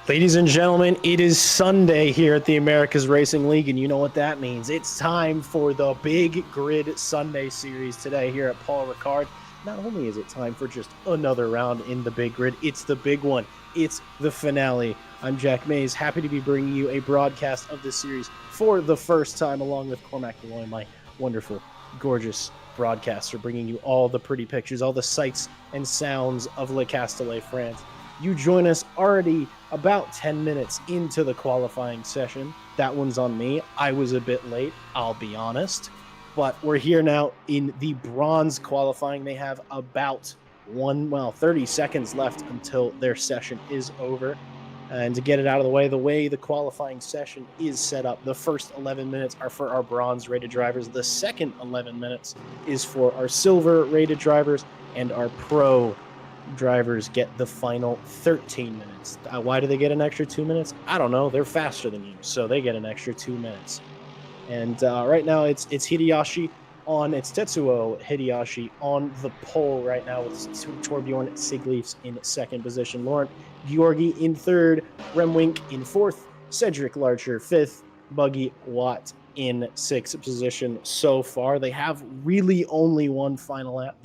Ladies and gentlemen, it is Sunday here at the America's Racing League, and you know what that means. It's time for the Big Grid Sunday Series today here at Paul Ricard. Not only is it time for just another round in the Big Grid, it's the big one. It's the finale. I'm Jack Mays, happy to be bringing you a broadcast of this series for the first time, along with Cormac Deloy, my wonderful, gorgeous broadcaster, bringing you all the pretty pictures, all the sights and sounds of Le Castellet, France. You join us already about 10 minutes into the qualifying session. That one's on me. I was a bit late, I'll be honest. But we're here now in the bronze qualifying. They have about 30 seconds left until their session is over. And to get it out of the way the qualifying session is set up, the first 11 minutes are for our bronze-rated drivers. The second 11 minutes is for our silver-rated drivers, and our pro drivers get the final 13 minutes. Why do they get an extra 2 minutes? I don't know. They're faster than you, so they get an extra 2 minutes. And right now it's Tetsuo Hideyoshi on the pole right now with Torbjorn Sigliefs in second position. Laurent Georgi in third, Remwink in fourth, Cedric Larcher fifth, Buggy Watt in sixth position so far. They have really only one final lap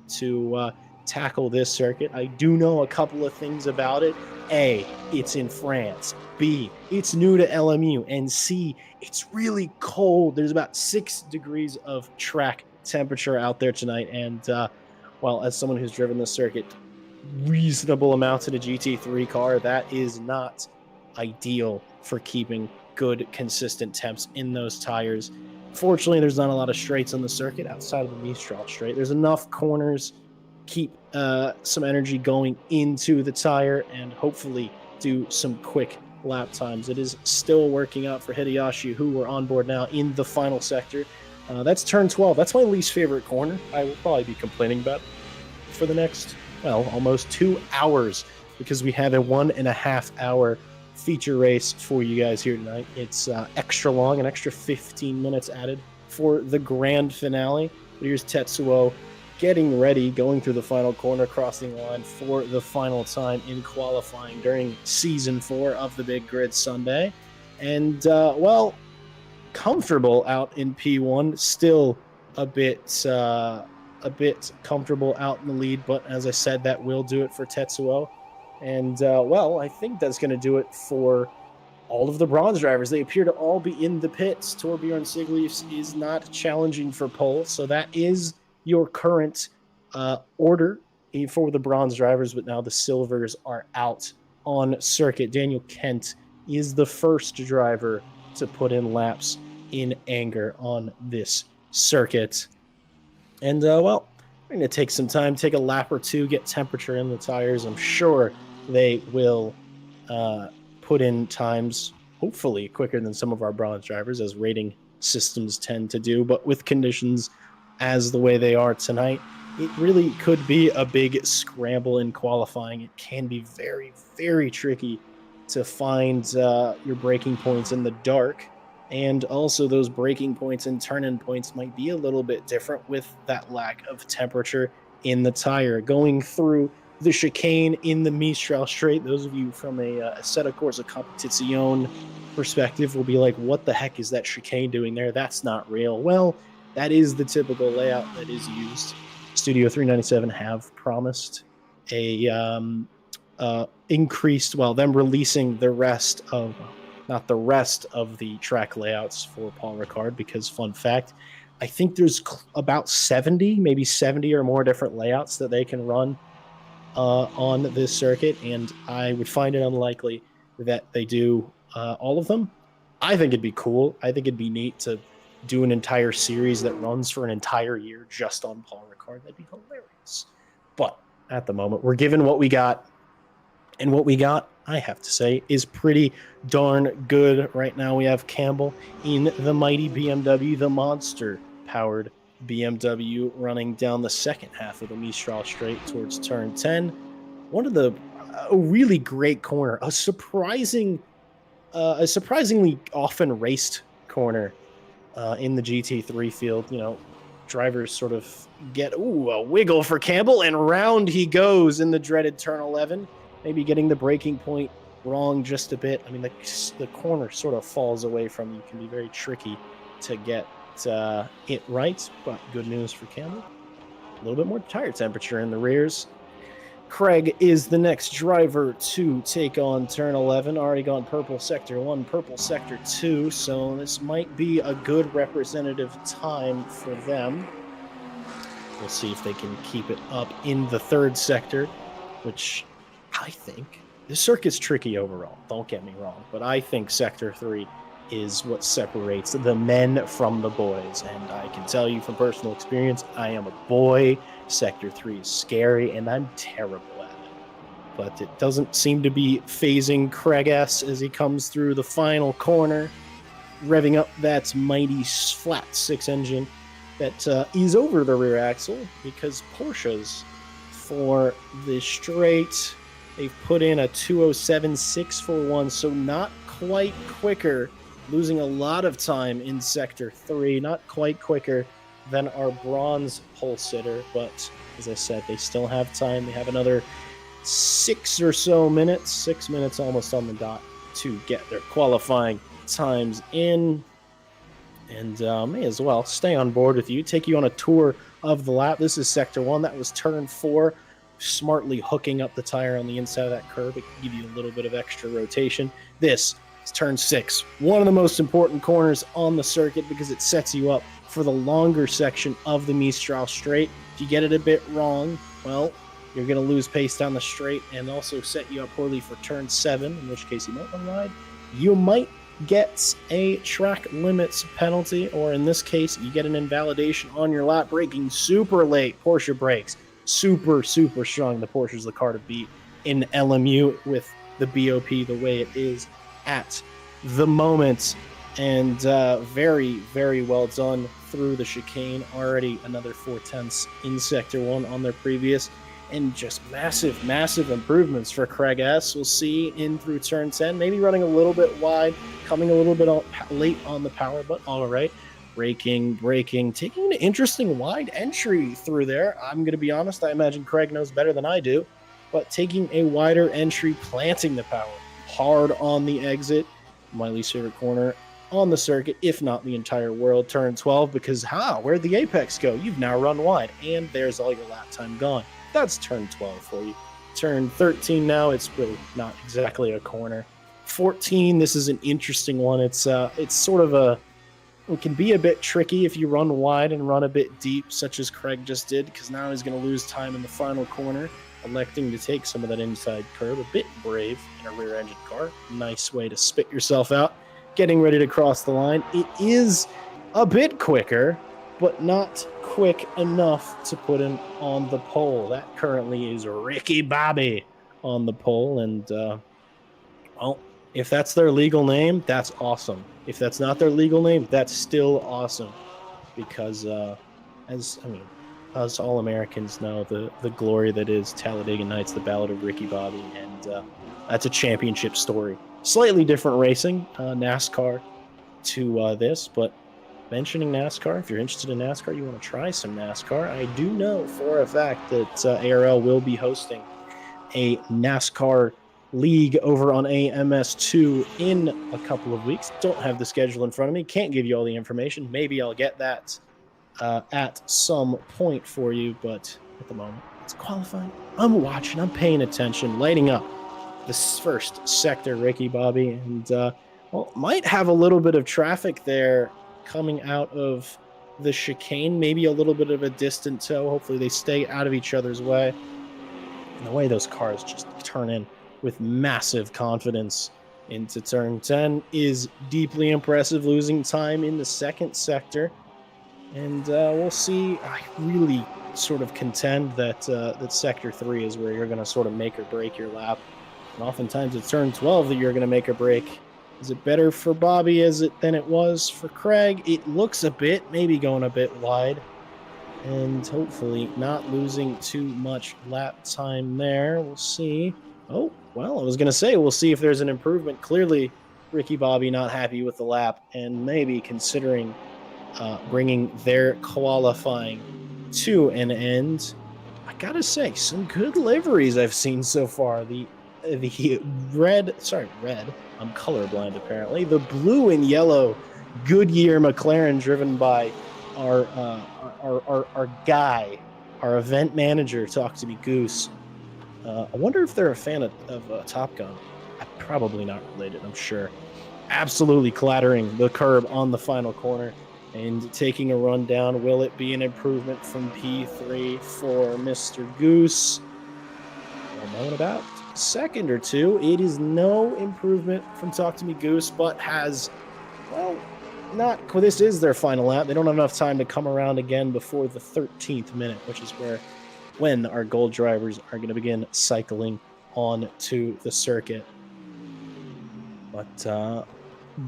to tackle this circuit. I do know a couple of things about it. A, it's in France. B, it's new to LMU. And C, it's really cold. There's about 6 degrees of track temperature out there tonight. And, as someone who's driven the circuit reasonable amounts in a GT3 car, that is not ideal for keeping good, consistent temps in those tires. Fortunately, there's not a lot of straights on the circuit outside of the Mistral straight. There's enough corners, keep some energy going into the tire, and hopefully do some quick lap times. It is still working out for Hideyoshi, who we're on board now in the final sector. That's turn 12. That's my least favorite corner. I will probably be complaining about it for the next, almost 2 hours, because we have a 1.5 hour feature race for you guys here tonight. It's extra long, an extra 15 minutes added for the grand finale. But here's Tetsuo getting ready, going through the final corner, crossing the line for the final time in qualifying during season 4 of the Big Grid Sunday. And, comfortable out in P1, still a bit comfortable out in the lead, but as I said, that will do it for Tetsuo. And, I think that's going to do it for all of the bronze drivers. They appear to all be in the pits. Torbjorn Sigliefs is not challenging for pole, so that is your current order for the bronze drivers, but now the silvers are out on circuit. Daniel Kent is the first driver to put in laps in anger on this circuit. And, we're going to take some time, take a lap or two, get temperature in the tires. I'm sure they will put in times, hopefully quicker than some of our bronze drivers, as rating systems tend to do. But with conditions as the way they are tonight, it really could be a big scramble in qualifying. It can be very, very tricky to find your braking points in the dark. And also those braking points and turn-in points might be a little bit different with that lack of temperature in the tire. Going through the chicane in the Mistral straight, those of you from a Assetto Corsa Competizione perspective will be like, what the heck is that chicane doing there? That's not real. Well, that is the typical layout that is used. Studio 397 have promised a increased, them releasing the rest of, not the rest of the track layouts for Paul Ricard, because fun fact, I think there's about 70 or more different layouts that they can run on this circuit, and I would find it unlikely that they do all of them. I think it'd be cool. I think it'd be neat to do an entire series that runs for an entire year just on Paul Ricard. That'd be hilarious. But at the moment, we're given what we got, and what we got, I have to say, is pretty darn good. Right now we have Campbell in the mighty BMW, the monster-powered BMW, running down the second half of the Mistral straight towards turn 10. A really great corner, a surprisingly often raced corner in the GT3 field. Drivers sort of get a wiggle for Campbell, and round he goes in the dreaded turn 11. maybe getting the breaking point wrong just a bit. I mean, the corner sort of falls away from you. It can be very tricky to get it right, but good news for Campbell. A little bit more tire temperature in the rears. Craig is the next driver to take on turn 11. Already gone purple sector 1, purple sector 2, so this might be a good representative time for them. We'll see if they can keep it up in the third sector, which I think the circuit's tricky overall. Don't get me wrong, but I think sector 3 is what separates the men from the boys. And I can tell you from personal experience, I am a boy. Sector 3 is scary, and I'm terrible at it. But it doesn't seem to be phasing Craig S as he comes through the final corner, revving up that mighty flat 6 engine that is over the rear axle, because Porsches, for the straight, they've put in a 207.641, so not quite quicker, losing a lot of time in sector 3, not quite quicker than our bronze pole sitter, but as I said, they still have time. They have another 6 or so minutes, 6 minutes almost on the dot to get their qualifying times in. And may as well stay on board with you, take you on a tour of the lap. This is sector 1. That was turn 4. Smartly hooking up the tire on the inside of that curb. It can give you a little bit of extra rotation. This is turn 6. One of the most important corners on the circuit because it sets you up for the longer section of the Mistral straight. If you get it a bit wrong, well, you're going to lose pace down the straight and also set you up poorly for turn 7, in which case you might want to ride. You might get a track limits penalty, or in this case, you get an invalidation on your lap. Braking super late. Porsche brakes super strong. The Porsche's the car to beat in LMU with the BOP the way it is at the moment. And very well done through the chicane. Already another 4/10 in sector 1 on their previous. And just massive improvements for Craig S. We'll see in through turn 10, maybe running a little bit wide, coming a little bit late on the power, but all right. Braking, taking an interesting wide entry through there. I'm going to be honest, I imagine Craig knows better than I do, but taking a wider entry, planting the power hard on the exit. My least favorite corner on the circuit, if not the entire world, turn 12, because where'd the apex go? You've now run wide, and there's all your lap time gone. That's turn 12 for you. Turn 13 now, it's really not exactly a corner. 14, this is an interesting one. It's sort of it can be a bit tricky if you run wide and run a bit deep, such as Craig just did, because now he's going to lose time in the final corner, electing to take some of that inside curb. A bit brave in a rear-engine car. Nice way to spit yourself out. Getting ready to cross the line. It is a bit quicker, but not quick enough to put him on the pole. That currently is Ricky Bobby on the pole, and well, if that's their legal name, that's awesome. If that's not their legal name, that's still awesome, because as all Americans know, the glory that is Talladega Nights, the Ballad of Ricky Bobby, and that's a championship story. Slightly different racing, NASCAR to this, but mentioning NASCAR, if you're interested in NASCAR, you want to try some NASCAR, I do know for a fact that ARL will be hosting a NASCAR league over on AMS2 in a couple of weeks. Don't have the schedule in front of me. Can't give you all the information. Maybe I'll get that at some point for you, but at the moment, it's qualifying. I'm watching. I'm paying attention, lighting up this first sector, Ricky Bobby, and might have a little bit of traffic there coming out of the chicane, maybe a little bit of a distant tow. Hopefully they stay out of each other's way. And the way those cars just turn in with massive confidence into turn 10 is deeply impressive, losing time in the second sector. And we'll see. I really sort of contend that that sector 3 is where you're going to sort of make or break your lap. And oftentimes it's turn 12 that you're going to make or break. Is it better for Bobby than it was for Craig? It looks a bit, maybe going a bit wide. And hopefully not losing too much lap time there. We'll see. Oh, well, I was going to say, we'll see if there's an improvement. Clearly, Ricky Bobby not happy with the lap and maybe considering bringing their qualifying to an end. I got to say, some good liveries I've seen so far. The the red. I'm colorblind apparently. The blue and yellow Goodyear McLaren, driven by our guy, our event manager. Talk to me, Goose. I wonder if they're a fan of Top Gun. Probably not related, I'm sure. Absolutely clattering the curb on the final corner and taking a run down. Will it be an improvement from P3 for Mr. Goose? We'll know in about a second or two. It is no improvement from Talk to Me Goose, but has, well, not. This is their final lap. They don't have enough time to come around again before the 13th minute, which is when our gold drivers are going to begin cycling on to the circuit. But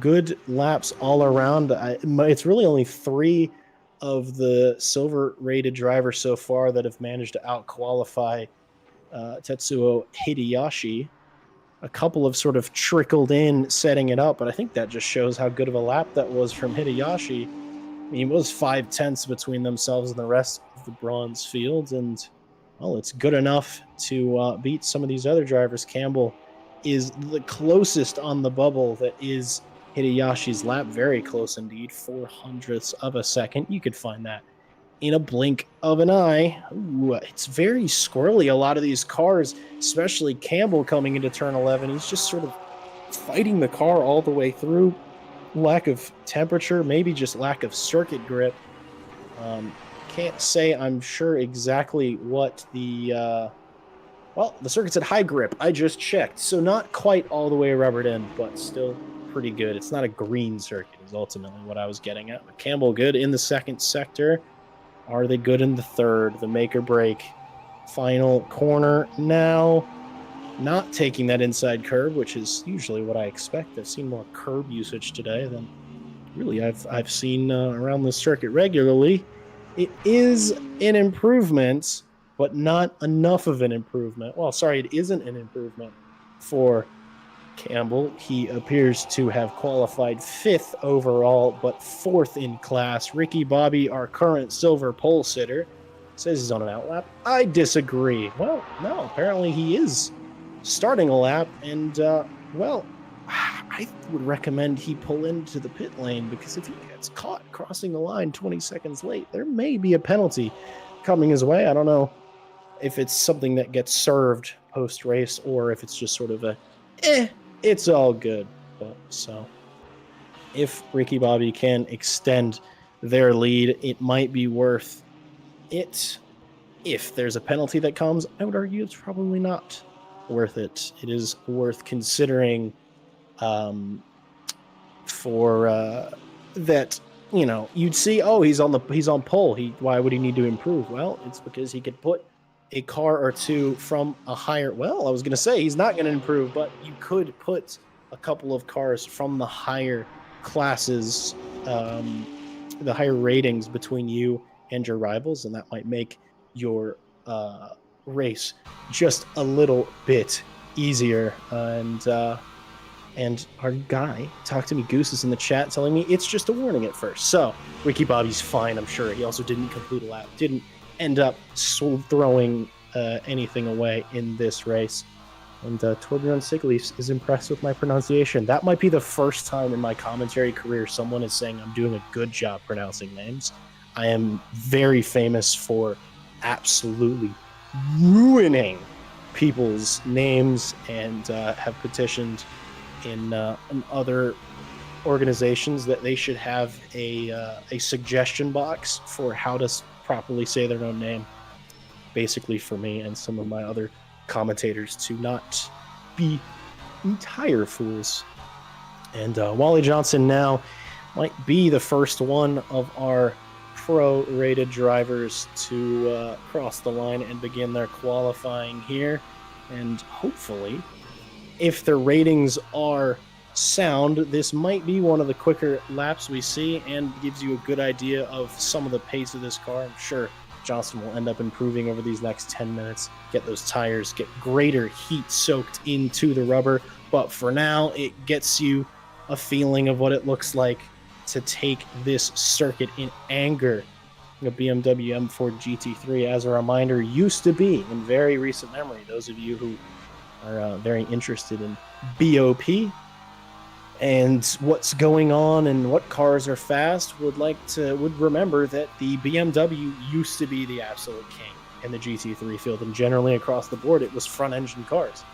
good laps all around. It's really only 3 of the silver rated drivers so far that have managed to out-qualify Tetsuo Hideyoshi. A couple have sort of trickled in setting it up, but I think that just shows how good of a lap that was from Hideyoshi. I mean, it was 5/10 between themselves and the rest of the bronze field, and well, it's good enough to beat some of these other drivers. Campbell is the closest on the bubble that is Hideyoshi's lap. Very close indeed, 0.04 of a second. You could find that in a blink of an eye. Ooh, it's very squirrely, a lot of these cars, especially Campbell coming into turn 11. He's just sort of fighting the car all the way through. Lack of temperature, maybe just lack of circuit grip. Can't say I'm sure exactly what the circuit's at high grip. I just checked. So not quite all the way rubbered in, but still pretty good. It's not a green circuit is ultimately what I was getting at. But Campbell good in the second sector. Are they good in the third? The make or break final corner now. Not taking that inside curb, which is usually what I expect. I've seen more curb usage today than really I've seen around the circuit regularly. It is an improvement, but not enough of an improvement. Well, sorry, it isn't an improvement for Campbell. He appears to have qualified 5th overall, but 4th in class. Ricky Bobby, our current silver pole sitter, says he's on an outlap. I disagree. Well, no, apparently he is starting a lap, and I would recommend he pull into the pit lane, because if he gets caught crossing the line 20 seconds late, there may be a penalty coming his way. I don't know if it's something that gets served post-race or if it's just sort of it's all good. But so if Ricky Bobby can extend their lead, it might be worth it. If there's a penalty that comes, I would argue it's probably not worth it. It is worth considering for that, you'd see, he's on pole. Why would he need to improve? Well, it's because he could put a car or two from a higher, I was going to say he's not going to improve, but you could put a couple of cars from the higher classes, the higher ratings between you and your rivals, and that might make your race just a little bit easier. And our guy, Talk to Me Goose, is in the chat telling me it's just a warning at first. So Ricky Bobby's fine, I'm sure. He also didn't complete a lap, didn't end up throwing anything away in this race. And Torbjorn Sigleifs is impressed with my pronunciation. That might be the first time in my commentary career someone is saying I'm doing a good job pronouncing names. I am very famous for absolutely ruining people's names, and have petitioned in other organizations that they should have a suggestion box for how to properly say their own name, basically for me and some of my other commentators to not be entire fools. And Wally Johnson now might be the first one of our pro-rated drivers to cross the line and begin their qualifying here. And hopefully, if their ratings are sound, this might be one of the quicker laps we see and gives you a good idea of some of the pace of this car. I'm sure Johnson will end up improving over these next 10 minutes, get those tires, get greater heat soaked into the rubber. But for now, it gets you a feeling of what it looks like to take this circuit in anger. The BMW M4 GT3, as a reminder, used to be, in very recent memory, those of you who are very interested in BOP and what's going on and what cars are fast would remember that the BMW used to be the absolute king in the GT3 field, and generally across the board it was front engine cars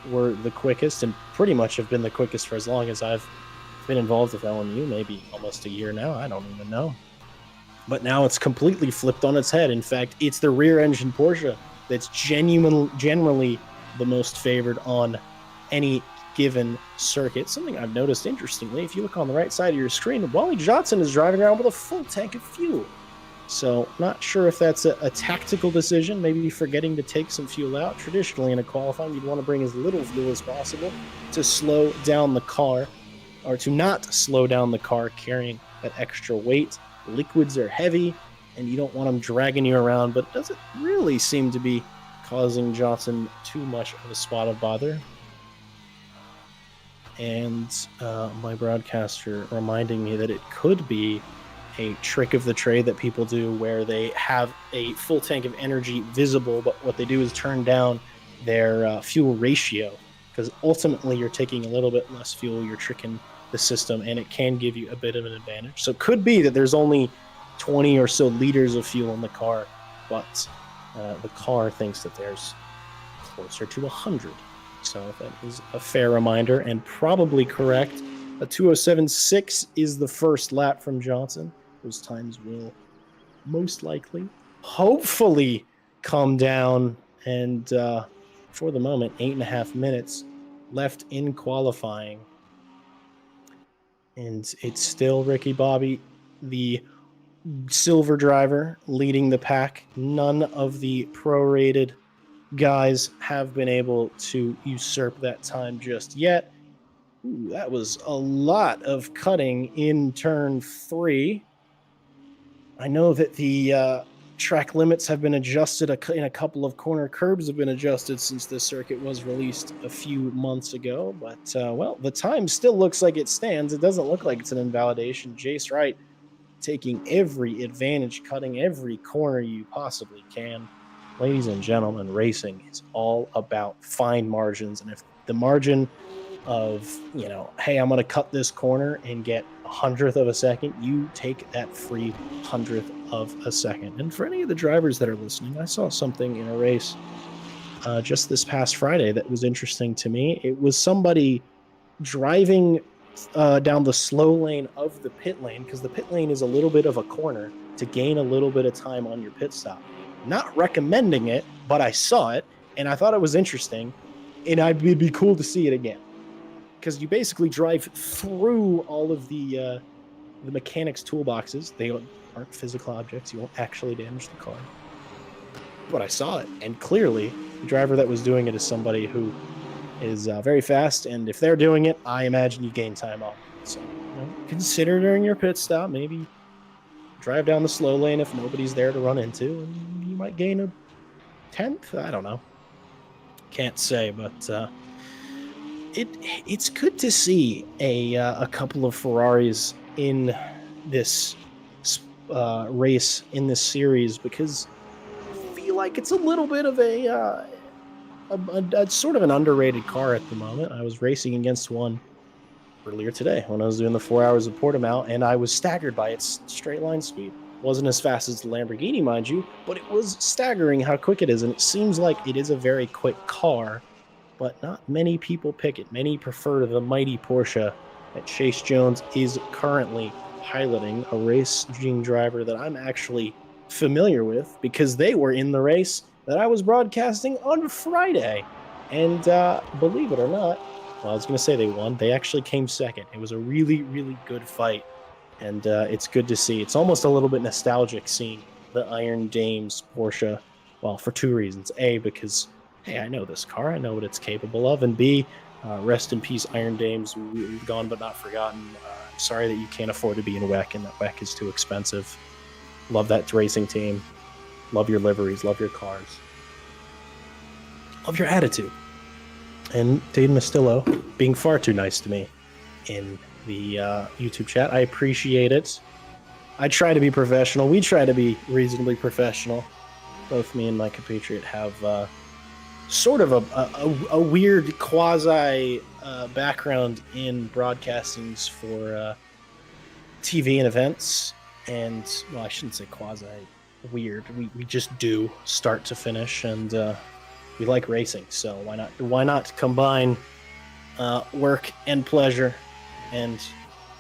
were the quickest and pretty much have been the quickest for as long as I've been involved with LMU, maybe almost a year now, I don't even know. But now it's completely flipped on its head. In fact, it's the rear engine Porsche that's generally the most favored on any given circuit. Something I've noticed interestingly, if you look on the right side of your screen, Wally Johnson is driving around with a full tank of fuel. So not sure if that's a tactical decision, maybe forgetting to take some fuel out. Traditionally in a qualifying, you'd want to bring as little fuel as possible to slow down the car, or to not slow down the car carrying that extra weight. Liquids are heavy, and you don't want them dragging you around, but it doesn't really seem to be causing Johnson too much of a spot of bother. And my broadcaster reminding me that it could be a trick of the trade that people do where they have a full tank of energy visible, but what they do is turn down their fuel ratio, because ultimately you're taking a little bit less fuel, you're tricking the system, and it can give you a bit of an advantage. So it could be that there's only 20 or so liters of fuel in the car, but the car thinks that there's closer to 100. So that is a fair reminder and probably correct. A 2:07.6 is the first lap from Johnson. Those times will most likely, hopefully, come down. And for the moment, 8.5 minutes left in qualifying. And it's still Ricky Bobby, the silver driver, leading the pack. None of the prorated guys have been able to usurp that time just yet. Ooh, that was a lot of cutting in turn 3. I know that the track limits have been adjusted, and a couple of corner curbs have been adjusted since this circuit was released a few months ago. But, well, the time still looks like it stands. It doesn't look like it's an invalidation. Jace Wright taking every advantage, cutting every corner you possibly can. Ladies and gentlemen, racing is all about fine margins. And if the margin of, hey, I'm going to cut this corner and get 100th of a second, you take that free 100th of a second. And for any of the drivers that are listening, I saw something in a race just this past Friday that was interesting to me. It was somebody driving down the slow lane of the pit lane, because the pit lane is a little bit of a corner, to gain a little bit of time on your pit stop. Not recommending it, but I saw it, and I thought it was interesting, and it'd be cool to see it again. Because you basically drive through all of the mechanics toolboxes. They aren't physical objects. You won't actually damage the car. But I saw it, and clearly the driver that was doing it is somebody who is very fast, and if they're doing it, I imagine you gain time off. So consider during your pit stop, maybe drive down the slow lane if nobody's there to run into, and you might gain a 10th. I don't know. Can't say, but it's good to see a couple of Ferraris in this race, in this series, because I feel like it's a little bit of a sort of an underrated car at the moment. I was racing against one earlier today when I was doing the 4 hours of Portimao, and I was staggered by its straight line speed. Wasn't as fast as the Lamborghini, mind you, but it was staggering how quick it is, and it seems like it is a very quick car, but not many people pick it. Many prefer the mighty Porsche that Chase Jones is currently piloting, a racing driver that I'm actually familiar with because they were in the race that I was broadcasting on Friday. And believe it or not, well, I was going to say they won. They actually came second. It was a really, really good fight. And it's good to see. It's almost a little bit nostalgic seeing the Iron Dames Porsche. Well, for two reasons. A, because, hey, I know this car. I know what it's capable of. And B, rest in peace, Iron Dames. We've gone but not forgotten. Sorry that you can't afford to be in WEC, and that WEC is too expensive. Love that racing team. Love your liveries. Love your cars. Love your attitude. And Dave Mastillo being far too nice to me in the YouTube chat. I appreciate it. I try to be professional. We try to be reasonably professional. Both me and my compatriot have sort of a weird quasi background in broadcastings for TV and events. And, well, I shouldn't say quasi weird. We just do start to finish, and we like racing. So why not combine work and pleasure and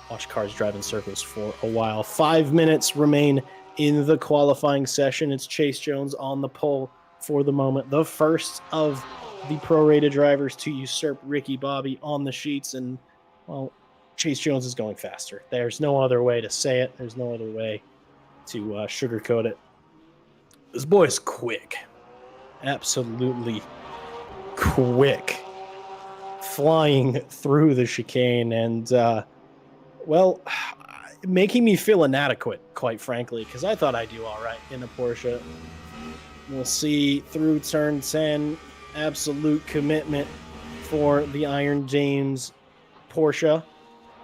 watch cars drive in circles for a while. 5 minutes remain in the qualifying session. It's Chase Jones on the pole for the moment, the first of the prorated drivers to usurp Ricky Bobby on the sheets. And, well, Chase Jones is going faster. There's no other way to say it. There's no other way to sugarcoat it. This boy is quick. Absolutely quick. Flying through the chicane and, well, making me feel inadequate, quite frankly, because I thought I'd do all right in a Porsche. We'll see through turn 10, absolute commitment for the Iron James Porsche,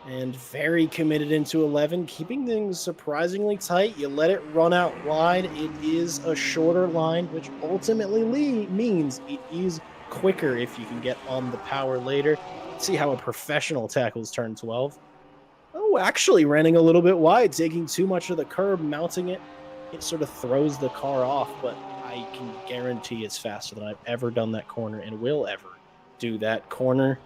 and very committed into 11, keeping things surprisingly tight. You let it run out wide. It is a shorter line, which ultimately means it is quicker if you can get on the power later. Let's see how a professional tackles turn 12. Oh, actually running a little bit wide, taking too much of the curb, mounting it. It sort of throws the car off, but I can guarantee it's faster than I've ever done that corner and will ever do that corner.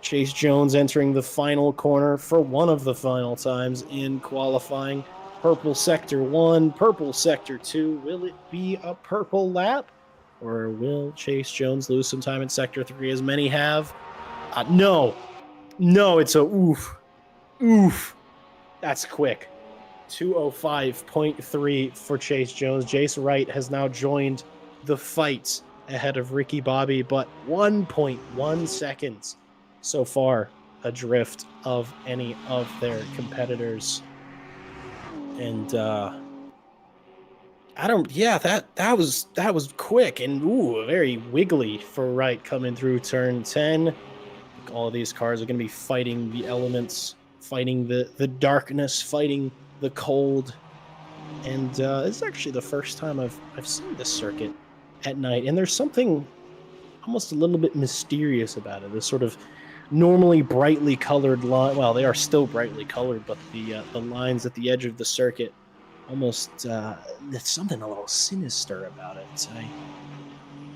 Chase Jones entering the final corner for one of the final times in qualifying. Purple Sector 1, Purple Sector 2. Will it be a purple lap? Or will Chase Jones lose some time in Sector 3 as many have? No, it's a oof. Oof. That's quick. 2:05.3 for Chase Jones. Jace Wright has now joined the fight ahead of Ricky Bobby, but 1.1 seconds so far adrift of any of their competitors. And that was quick and very wiggly for Wright coming through turn 10. All of these cars are going to be fighting the elements, fighting the darkness, fighting the cold. And it's actually the first time I've seen this circuit at night. And there's something almost a little bit mysterious about it. This sort of normally brightly colored line. Well, they are still brightly colored, but the lines at the edge of the circuit almost, there's something a little sinister about it. I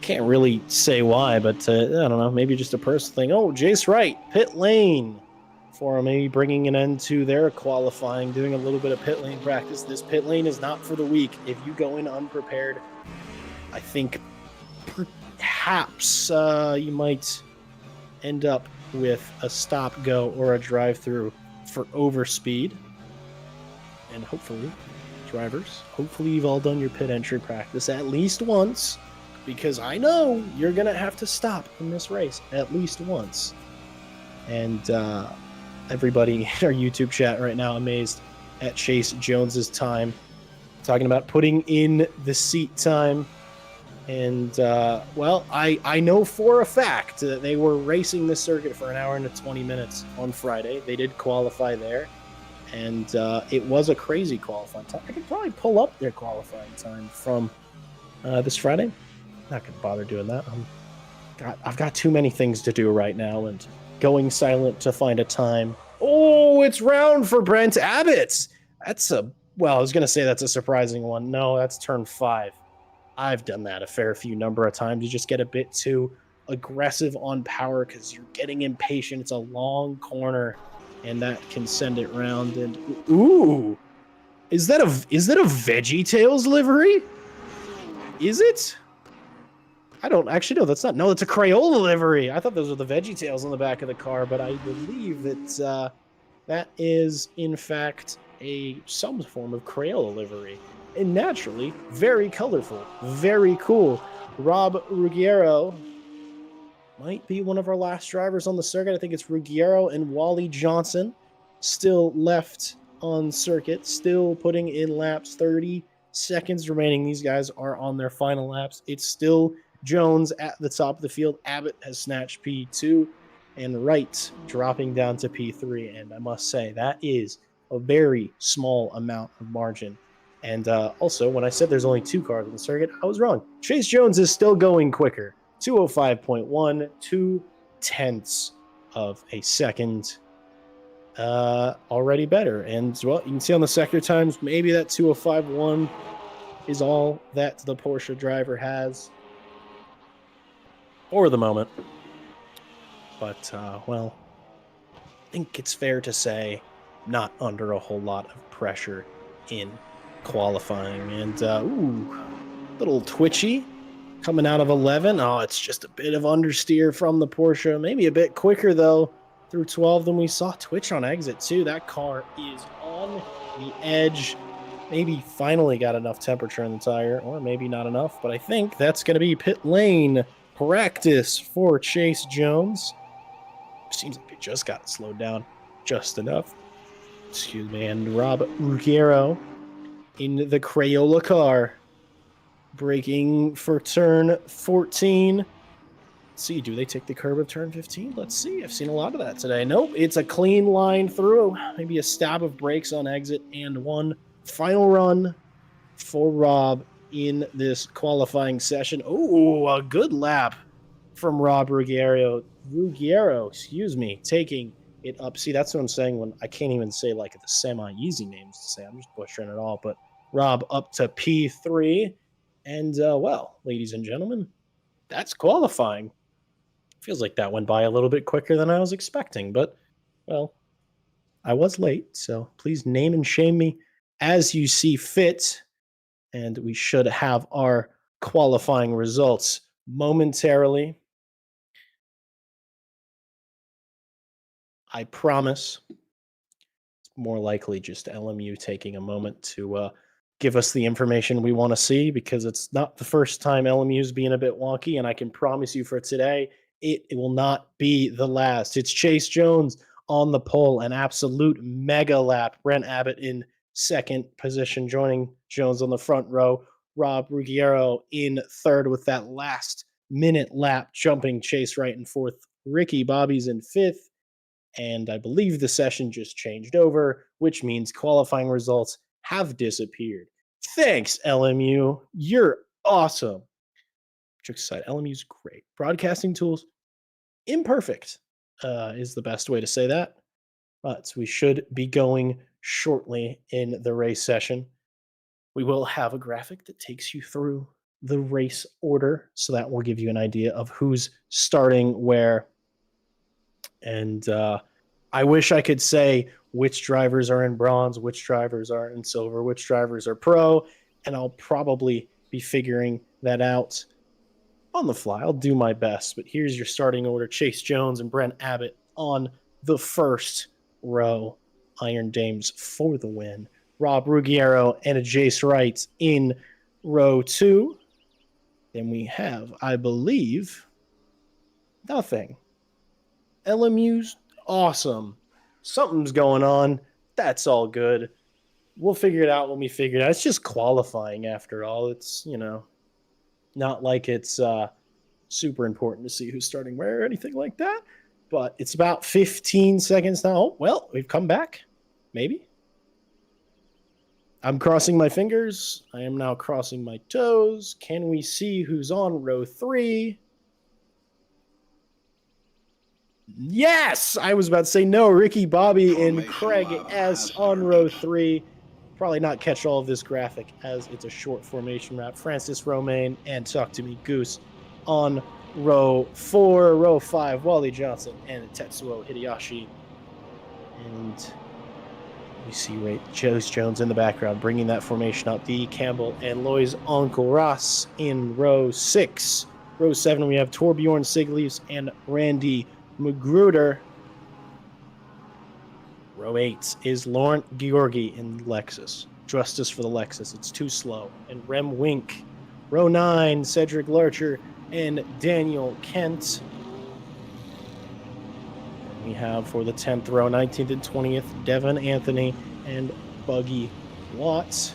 can't really say why, but I don't know, maybe just a personal thing. Oh, Jace Wright, pit lane for maybe bringing an end to their qualifying, doing a little bit of pit lane practice. This pit lane is not for the weak. If you go in unprepared, I think perhaps you might end up with a stop, go, or a drive-through for overspeed. And hopefully, drivers, hopefully you've all done your pit entry practice at least once, because I know you're going to have to stop in this race at least once. And everybody in our YouTube chat right now amazed at Chase Jones's time, talking about putting in the seat time. And, well, I know for a fact that they were racing this circuit for an hour and 20 minutes on Friday. They did qualify there, and it was a crazy qualifying time. I could probably pull up their qualifying time from this Friday. Not going to bother doing that. I've got too many things to do right now, and going silent to find a time. Oh, it's round for Brent Abbott. I was going to say that's a surprising one. No, that's turn 5. I've done that a fair few number of times. You just get a bit too aggressive on power because you're getting impatient. It's a long corner, and that can send it round. And ooh, is that a VeggieTales livery? Is it? I don't actually know. That's not. No, it's a Crayola livery. I thought those were the VeggieTales on the back of the car, but I believe that that is in fact some form of Crayola livery. And naturally, very colorful, very cool. Rob Ruggiero might be one of our last drivers on the circuit. I think it's Ruggiero and Wally Johnson still left on circuit, still putting in laps. 30 seconds remaining. These guys are on their final laps. It's still Jones at the top of the field. Abbott has snatched P2 and Wright dropping down to P3. And I must say, that is a very small amount of margin. And also, when I said there's only 2 cars on the circuit, I was wrong. Chase Jones is still going quicker 205.1, 2/10 of a second. Already better. And, well, you can see on the sector times, maybe that 205.1 is all that the Porsche driver has for the moment. But, well, I think it's fair to say not under a whole lot of pressure in qualifying. And, little twitchy coming out of 11. Oh, it's just a bit of understeer from the Porsche. Maybe a bit quicker, though, through 12 than we saw. Twitch on exit, too. That car is on the edge. Maybe finally got enough temperature in the tire, or maybe not enough. But I think that's going to be pit lane practice for Chase Jones. Seems like they just got slowed down just enough. Excuse me. And Rob Ruggiero in the Crayola car, braking for turn 14. Let's see, do they take the curb of turn 15? Let's see. I've seen a lot of that today. Nope, it's a clean line through. Maybe a stab of brakes on exit, and one final run for Rob in this qualifying session. Oh, a good lap from Rob Ruggiero, taking it up. See, that's what I'm saying when I can't even say like the semi-easy names to say. I'm just butchering it all. But Rob up to P3. And, well, ladies and gentlemen, that's qualifying. Feels like that went by a little bit quicker than I was expecting. But, well, I was late. So please name and shame me as you see fit. And we should have our qualifying results momentarily. I promise it's more likely just LMU taking a moment to give us the information we want to see, because it's not the first time LMU is being a bit wonky, and I can promise you for today, it will not be the last. It's Chase Jones on the pole, an absolute mega lap. Brent Abbott in second position, joining Jones on the front row. Rob Ruggiero in third with that last minute lap, jumping Chase right in fourth. Ricky Bobby's in fifth. And I believe the session just changed over, which means qualifying results have disappeared. Thanks, LMU. You're awesome. Jokes aside, LMU's great. Broadcasting tools, imperfect is the best way to say that. But we should be going shortly in the race session. We will have a graphic that takes you through the race order, so that will give you an idea of who's starting where. And I wish I could say which drivers are in bronze, which drivers are in silver, which drivers are pro, and I'll probably be figuring that out on the fly. I'll do my best, but here's your starting order. Chase Jones and Brent Abbott on the first row. Iron Dames for the win. Rob Ruggiero and Jace Wright in row 2. Then we have, I believe, nothing. LMU's awesome. Something's going on. That's all good. We'll figure it out when we figure it out. It's just qualifying after all. It's, not like it's super important to see who's starting where or anything like that. But it's about 15 seconds now. Oh, well, we've come back. Maybe. I'm crossing my fingers. I am now crossing my toes. Can we see who's on row 3? Yes! I was about to say no. Ricky Bobby and Craig S. on row 3. Probably not catch all of this graphic as it's a short formation wrap. Francis Romaine and Talk to Me Goose on row 4. Row 5, Wally Johnson and Tetsuo Hideyoshi. And we see Chase Jones in the background bringing that formation up. D. Campbell and Lois Uncle Ross in row 6. Row 7, we have Torbjorn Sigleves and Randy Magruder. Row 8 is Laurent Georgi in Lexus. Justice for the Lexus. It's too slow. And Rem Wink. Row 9, Cedric Larcher and Daniel Kent. And we have for the 10th row, 19th and 20th, Devin Anthony and Buggy Watts.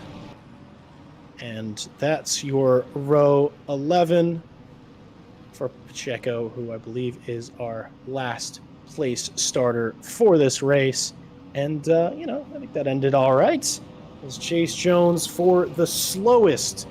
And that's your row 11 for Pacheco, who I believe is our last place starter for this race. And, I think that ended all right. As Chase Jones for the slowest.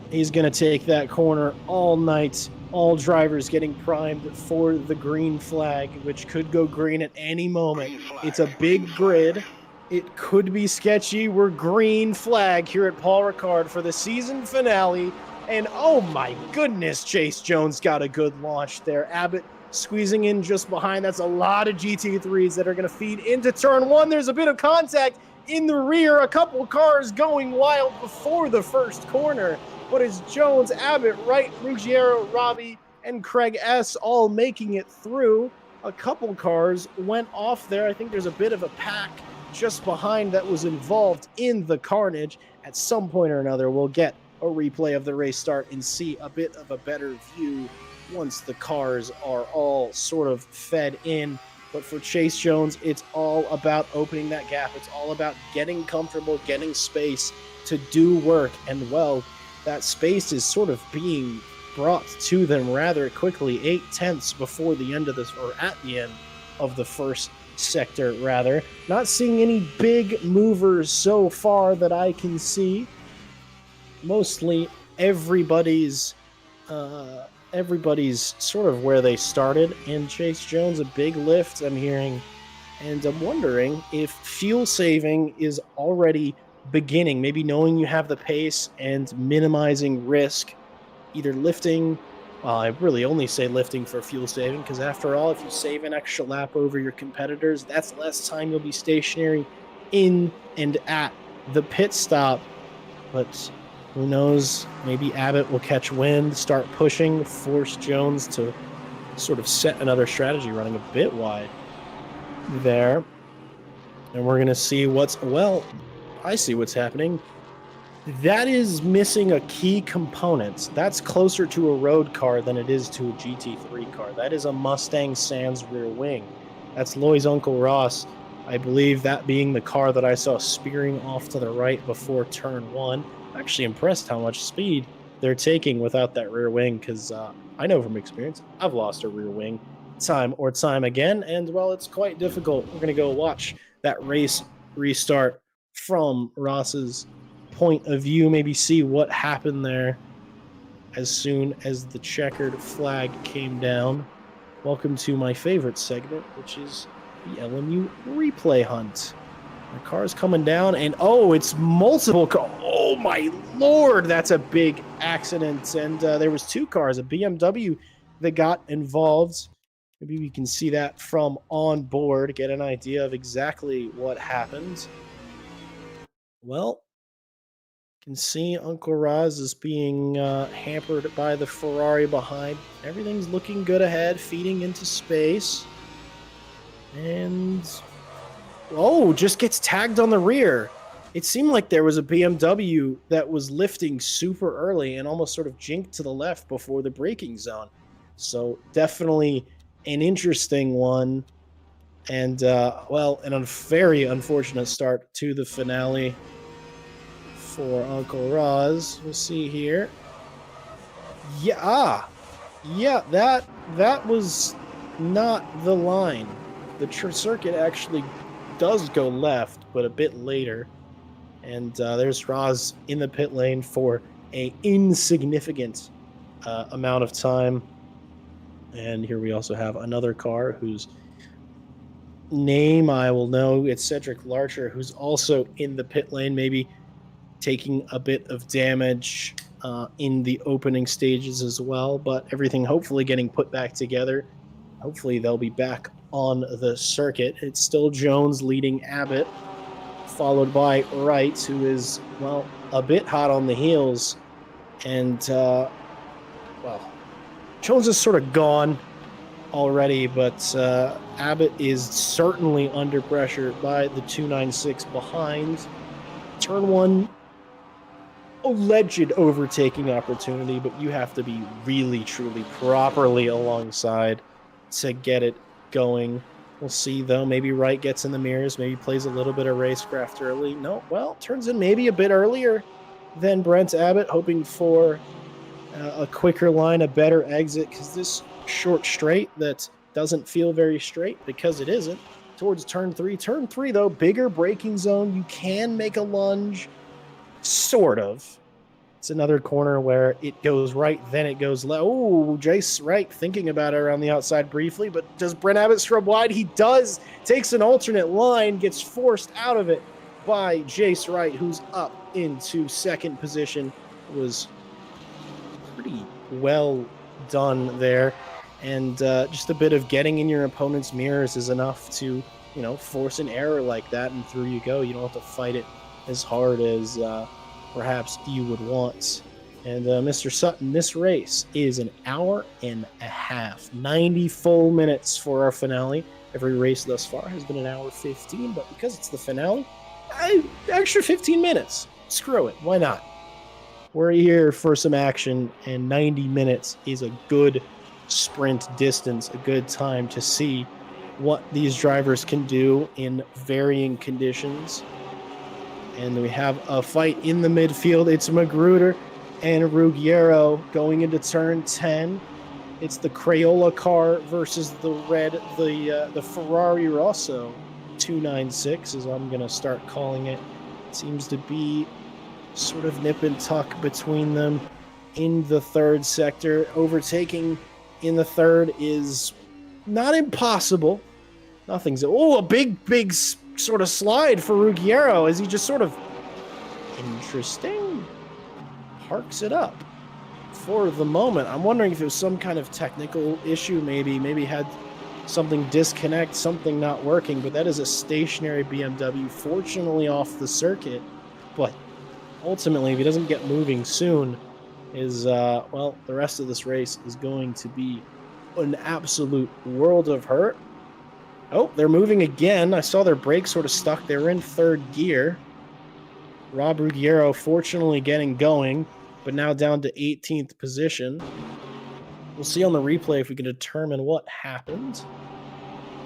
He's going to take that corner all night All drivers getting primed for the green flag, which could go green at any moment. It's a big grid. It could be sketchy. We're green flag here at Paul Ricard for the season finale. And oh my goodness, Chase Jones got a good launch there. Abbott squeezing in just behind. That's a lot of GT3s that are going to feed into turn one. There's a bit of contact in the rear. A couple cars going wild before the first corner. But it's Jones, Abbott, Wright, Ruggiero, Robbie, and Craig S. all making it through. A couple cars went off there. I think there's a bit of a pack just behind that was involved in the carnage. At some point or another, we'll get a replay of the race start and see a bit of a better view once the cars are all sort of fed in. But for Chase Jones, it's all about opening that gap. It's all about getting comfortable, getting space to do work. And well, that space is sort of being brought to them rather quickly, 0.8 before the end of this, or at the end of the first sector, rather. Not seeing any big movers so far that I can see. Mostly everybody's sort of where they started, and Chase Jones, a big lift, I'm hearing, and I'm wondering if fuel saving is already beginning, maybe knowing you have the pace and minimizing risk, either lifting, well, I really only say lifting for fuel saving, because after all, if you save an extra lap over your competitors, that's less time you'll be stationary in and at the pit stop. But who knows, maybe Abbott will catch wind, start pushing, force Jones to sort of set another strategy, running a bit wide there. And we're going to see well, I see what's happening. That is missing a key component. That's closer to a road car than it is to a GT3 car. That is a Mustang Sans rear wing. That's Loy's Uncle Ross. I believe that being the car that I saw spearing off to the right before turn one. I'm actually impressed how much speed they're taking without that rear wing, because I know from experience, I've lost a rear wing time or time again, and well, it's quite difficult. We're going to go watch that race restart from Ross's point of view, maybe see what happened there as soon as the checkered flag came down. Welcome to my favorite segment, which is the LMU replay hunt. The car's coming down, and oh, it's multiple cars. Oh my lord, that's a big accident. And there was two cars, a BMW that got involved. Maybe we can see that from on board, get an idea of exactly what happened. Well, you can see Uncle Roz is being hampered by the Ferrari behind. Everything's looking good ahead, feeding into space. And oh, just gets tagged on the rear. It seemed like there was a BMW that was lifting super early and almost sort of jinked to the left before the braking zone. So definitely an interesting one. And, well, a very unfortunate start to the finale for Uncle Roz. We'll see here. Yeah, that was not the line. The circuit actually does go left, but a bit later. And there's Roz in the pit lane for a insignificant amount of time. And here we also have another car whose name I will know. It's Cedric Larcher, who's also in the pit lane, maybe taking a bit of damage in the opening stages as well. But everything hopefully getting put back together. Hopefully they'll be back on the circuit. It's still Jones leading Abbott, followed by Wright, who is, well, a bit hot on the heels. And, well, Jones is sort of gone already, but Abbott is certainly under pressure by the 296 behind. Turn one, alleged overtaking opportunity, but you have to be really, truly, properly alongside to get it going. We'll see, though. Maybe Wright gets in the mirrors, maybe plays a little bit of racecraft early. No, well, turns in maybe a bit earlier than Brent Abbott, hoping for a quicker line, a better exit, because this short straight that doesn't feel very straight, because it isn't, towards turn three. Turn three, though, bigger braking zone. You can make a lunge, sort of. It's another corner where it goes right, then it goes left. Oh, Jace Wright thinking about it around the outside briefly, but does Brent Abbott scrub wide? He does. Takes an alternate line, gets forced out of it by Jace Wright, who's up into second position. Was pretty well done there. And just a bit of getting in your opponent's mirrors is enough to, force an error like that, and through you go. You don't have to fight it as hard as perhaps you would want. And Mr. Sutton, this race is an hour and a half, 90 full minutes for our finale. Every race thus far has been an hour 15, but because it's the finale, extra 15 minutes. Screw it. Why not? We're here for some action, and 90 minutes is a good sprint distance, a good time to see what these drivers can do in varying conditions. And we have a fight in the midfield. It's Magruder and Ruggiero going into turn 10. It's the Crayola car versus the Ferrari Rosso 296, as I'm going to start calling it. It seems to be sort of nip and tuck between them in the third sector. Overtaking in the third is not impossible. Nothing's... Oh, a big sort of slide for Ruggiero as he just sort of... Interesting. Parks it up for the moment. I'm wondering if it was some kind of technical issue, maybe had something disconnect, something not working, but that is a stationary BMW, fortunately off the circuit. But ultimately, if he doesn't get moving soon, the rest of this race is going to be an absolute world of hurt. Oh, they're moving again. I saw their brakes sort of stuck. They were in third gear. Rob Ruggiero fortunately getting going, but now down to 18th position. We'll see on the replay if we can determine what happened.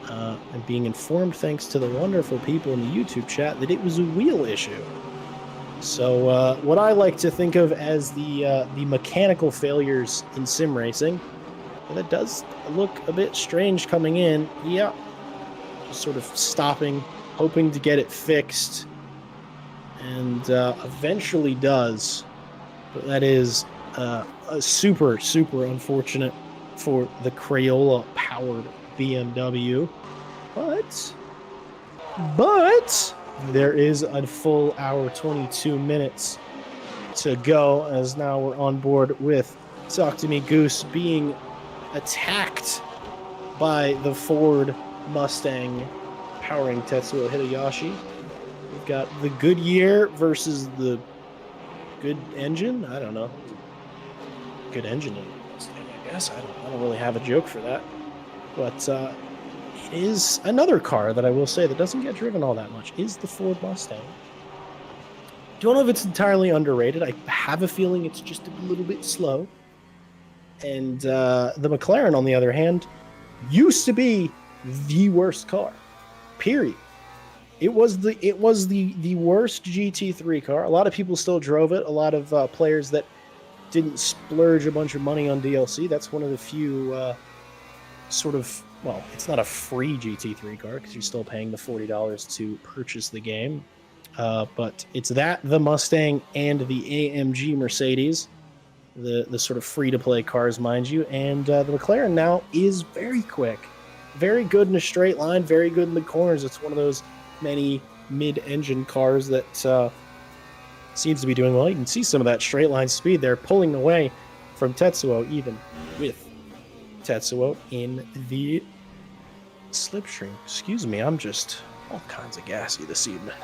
And being informed, thanks to the wonderful people in the YouTube chat, that it was a wheel issue. So what I like to think of as the mechanical failures in sim racing, that does look a bit strange coming in. Yeah, just sort of stopping, hoping to get it fixed, and eventually does. But that is super unfortunate for the Crayola-powered BMW. But there is a full hour, 22 minutes to go, as now we're on board with Talk to Me Goose being attacked by the Ford Mustang powering Tetsuo Hideyoshi. We've got the Goodyear versus the Good Engine. I don't know. Good Engine in the Mustang, I guess. I don't really have a joke for that. But it is another car that I will say that doesn't get driven all that much, is the Ford Mustang. Don't know if it's entirely underrated. I have a feeling it's just a little bit slow. And the McLaren, on the other hand, used to be the worst car. Period. It was the worst GT3 car. A lot of people still drove it. A lot of players that didn't splurge a bunch of money on DLC. That's one of the few it's not a free GT3 car because you're still paying the $40 to purchase the game. But it's that, the Mustang, and the AMG Mercedes. The sort of free-to-play cars, mind you. And the McLaren now is very quick. Very good in a straight line, very good in the corners. It's one of those many mid-engine cars that seems to be doing well. You can see some of that straight line speed there, pulling away from Tetsuo, even with Tetsuo in the slipstream. Excuse me, I'm just all kinds of gassy this evening.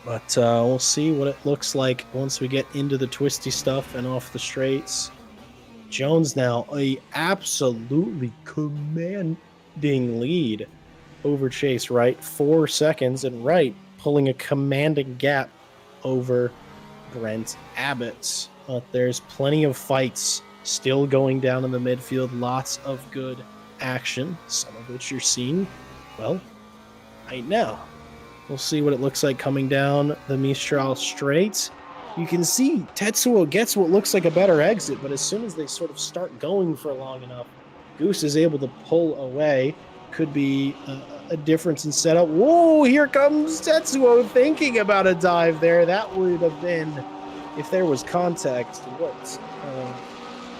But we'll see what it looks like once we get into the twisty stuff and off the straights. Jones now a absolutely commanding lead over Chase Wright, 4 seconds, and Wright pulling a commanding gap over Brent Abbott. But there's plenty of fights still going down in the midfield, lots of good action, some of which you're seeing, well, right now. We'll see what it looks like coming down the Mistral straight. You can see Tetsuo gets what looks like a better exit, but as soon as they sort of start going for long enough, Goose is able to pull away. could be a difference in setup. Whoa, here comes Tetsuo thinking about a dive there. That would have been, if there was context, what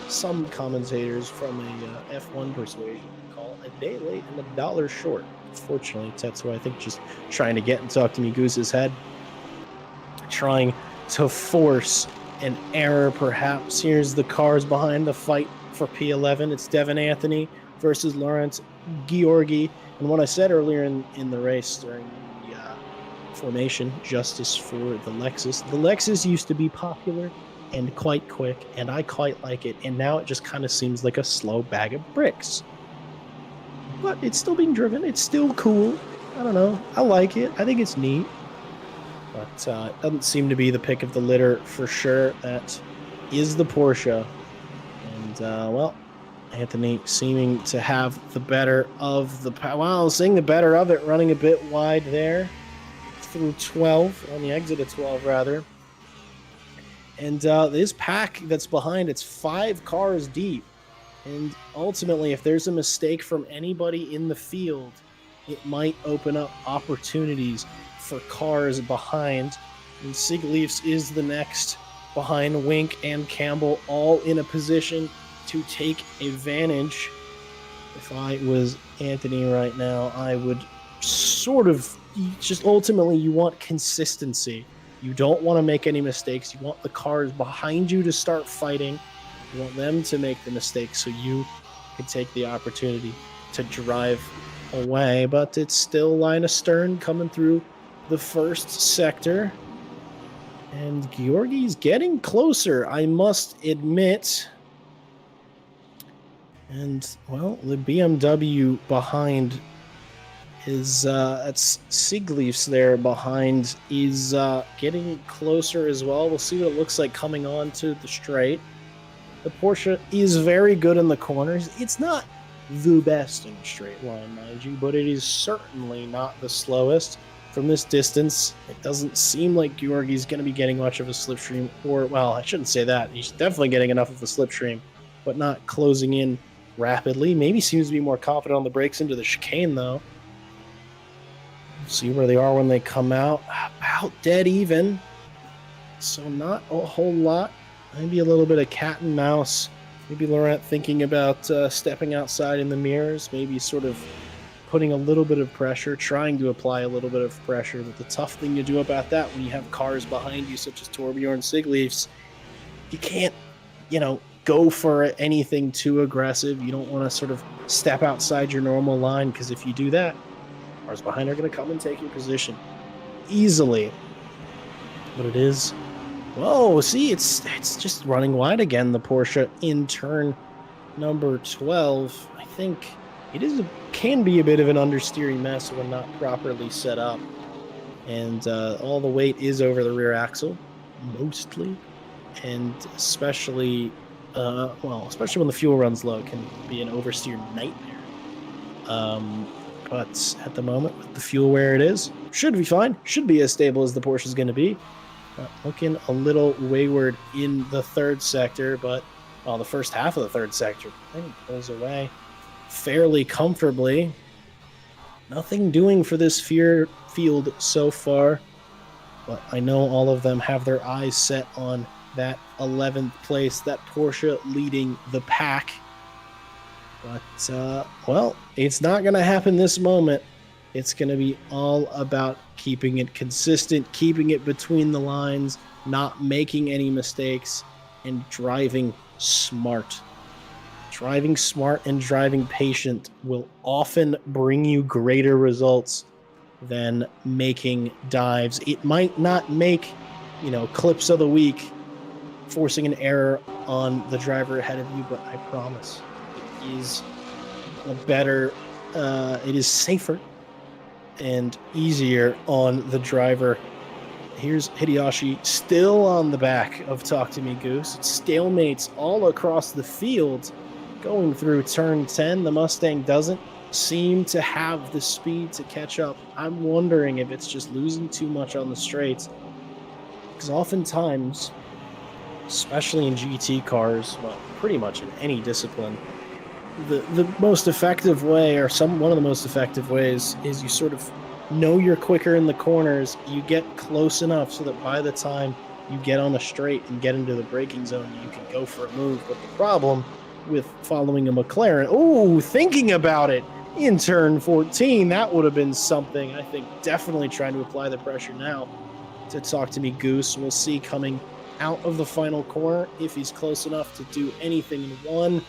some commentators from a F1 persuasion call a day late and $1 short. Fortunately, Tetsuo, I think, just trying to get and talk to me Goose's head, trying to force an error, perhaps. Here's the cars behind the fight for P11. It's Devin Anthony versus Lawrence Georgi. And what I said earlier in the race during the formation, justice for the Lexus used to be popular and quite quick, and I quite like it. And now it just kind of seems like a slow bag of bricks. But it's still being driven. It's still cool. I don't know. I like it. I think it's neat. But it doesn't seem to be the pick of the litter for sure. That is the Porsche. And, well, Anthony seeming to have the better of the... Wow, seeing the better of it, running a bit wide there through 12, on the exit of 12, rather. And this pack that's behind, it's 5 cars deep. And ultimately, if there's a mistake from anybody in the field, it might open up opportunities for cars behind. And Sigleafs is the next behind Wink and Campbell, all in a position to take advantage. If I was Anthony right now, I would sort of just ultimately, you want consistency. You don't want to make any mistakes. You want the cars behind you to start fighting. You want them to make the mistakes so you can take the opportunity to drive away. But it's still line astern coming through the first sector. And Georgi's getting closer, I must admit. And, well, the BMW behind is, that's Sigleafs there behind, is getting closer as well. We'll see what it looks like coming on to the straight. The Porsche is very good in the corners. It's not the best in a straight line, mind you, but it is certainly not the slowest. From this distance, it doesn't seem like Georgi's going to be getting much of a slipstream, or, well, I shouldn't say that. He's definitely getting enough of a slipstream, but not closing in rapidly. Maybe seems to be more confident on the brakes into the chicane, though. See where they are when they come out. About dead even. So not a whole lot. Maybe a little bit of cat and mouse. Maybe Laurent thinking about stepping outside in the mirrors. Maybe sort of putting a little bit of pressure, trying to apply a little bit of pressure. But the tough thing to do about that when you have cars behind you, such as Torbjorn Sigleafs, you can't, go for anything too aggressive. You don't want to sort of step outside your normal line, because if you do that, cars behind are going to come and take your position easily. But it is... Whoa, see, it's just running wide again, the Porsche in turn number 12. I think it can be a bit of an understeering mess when not properly set up. And all the weight is over the rear axle, mostly. And especially, especially when the fuel runs low, it can be an oversteer nightmare. But at the moment, with the fuel where it is, should be fine. Should be as stable as the Porsche is going to be. Looking a little wayward in the third sector, but the first half of the third sector, I think, pulls away fairly comfortably. Nothing doing for this field so far, but I know all of them have their eyes set on that 11th place, that Porsche leading the pack. But, well, it's not going to happen this moment. It's going to be all about keeping it consistent, keeping it between the lines, not making any mistakes, and driving smart. Driving smart and driving patient will often bring you greater results than making dives. It might not make, clips of the week, forcing an error on the driver ahead of you, but I promise it is it is safer and easier on the driver. Here's Hideyoshi still on the back of Talk to Me Goose. It's stalemates all across the field going through turn 10. The Mustang doesn't seem to have the speed to catch up. I'm wondering if it's just losing too much on the straights, because oftentimes, especially in GT cars, well, pretty much in any discipline, the most effective way, or one of the most effective ways, is you sort of know you're quicker in the corners. You get close enough so that by the time you get on the straight and get into the braking zone, you can go for a move. But the problem with following a McLaren, thinking about it in turn 14, that would have been something. I think definitely trying to apply the pressure now to talk to me, Goose. We'll see coming out of the final corner if he's close enough to do anything in one.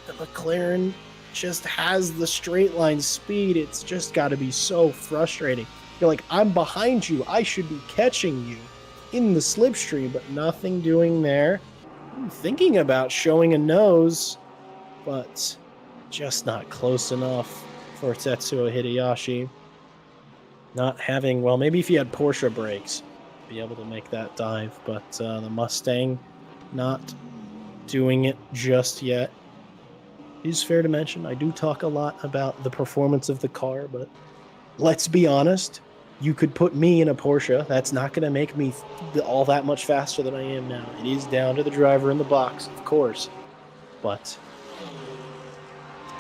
The McLaren just has the straight line speed. It's just got to be so frustrating. You're like, I'm behind you. I should be catching you in the slipstream, but nothing doing there. I'm thinking about showing a nose, but just not close enough for Tetsuo Hideyoshi. Not having, well, maybe if he had Porsche brakes, be able to make that dive, but the Mustang not doing it just yet. It is fair to mention, I do talk a lot about the performance of the car, but let's be honest, you could put me in a Porsche. That's not going to make me all that much faster than I am now. It is down to the driver in the box, of course, but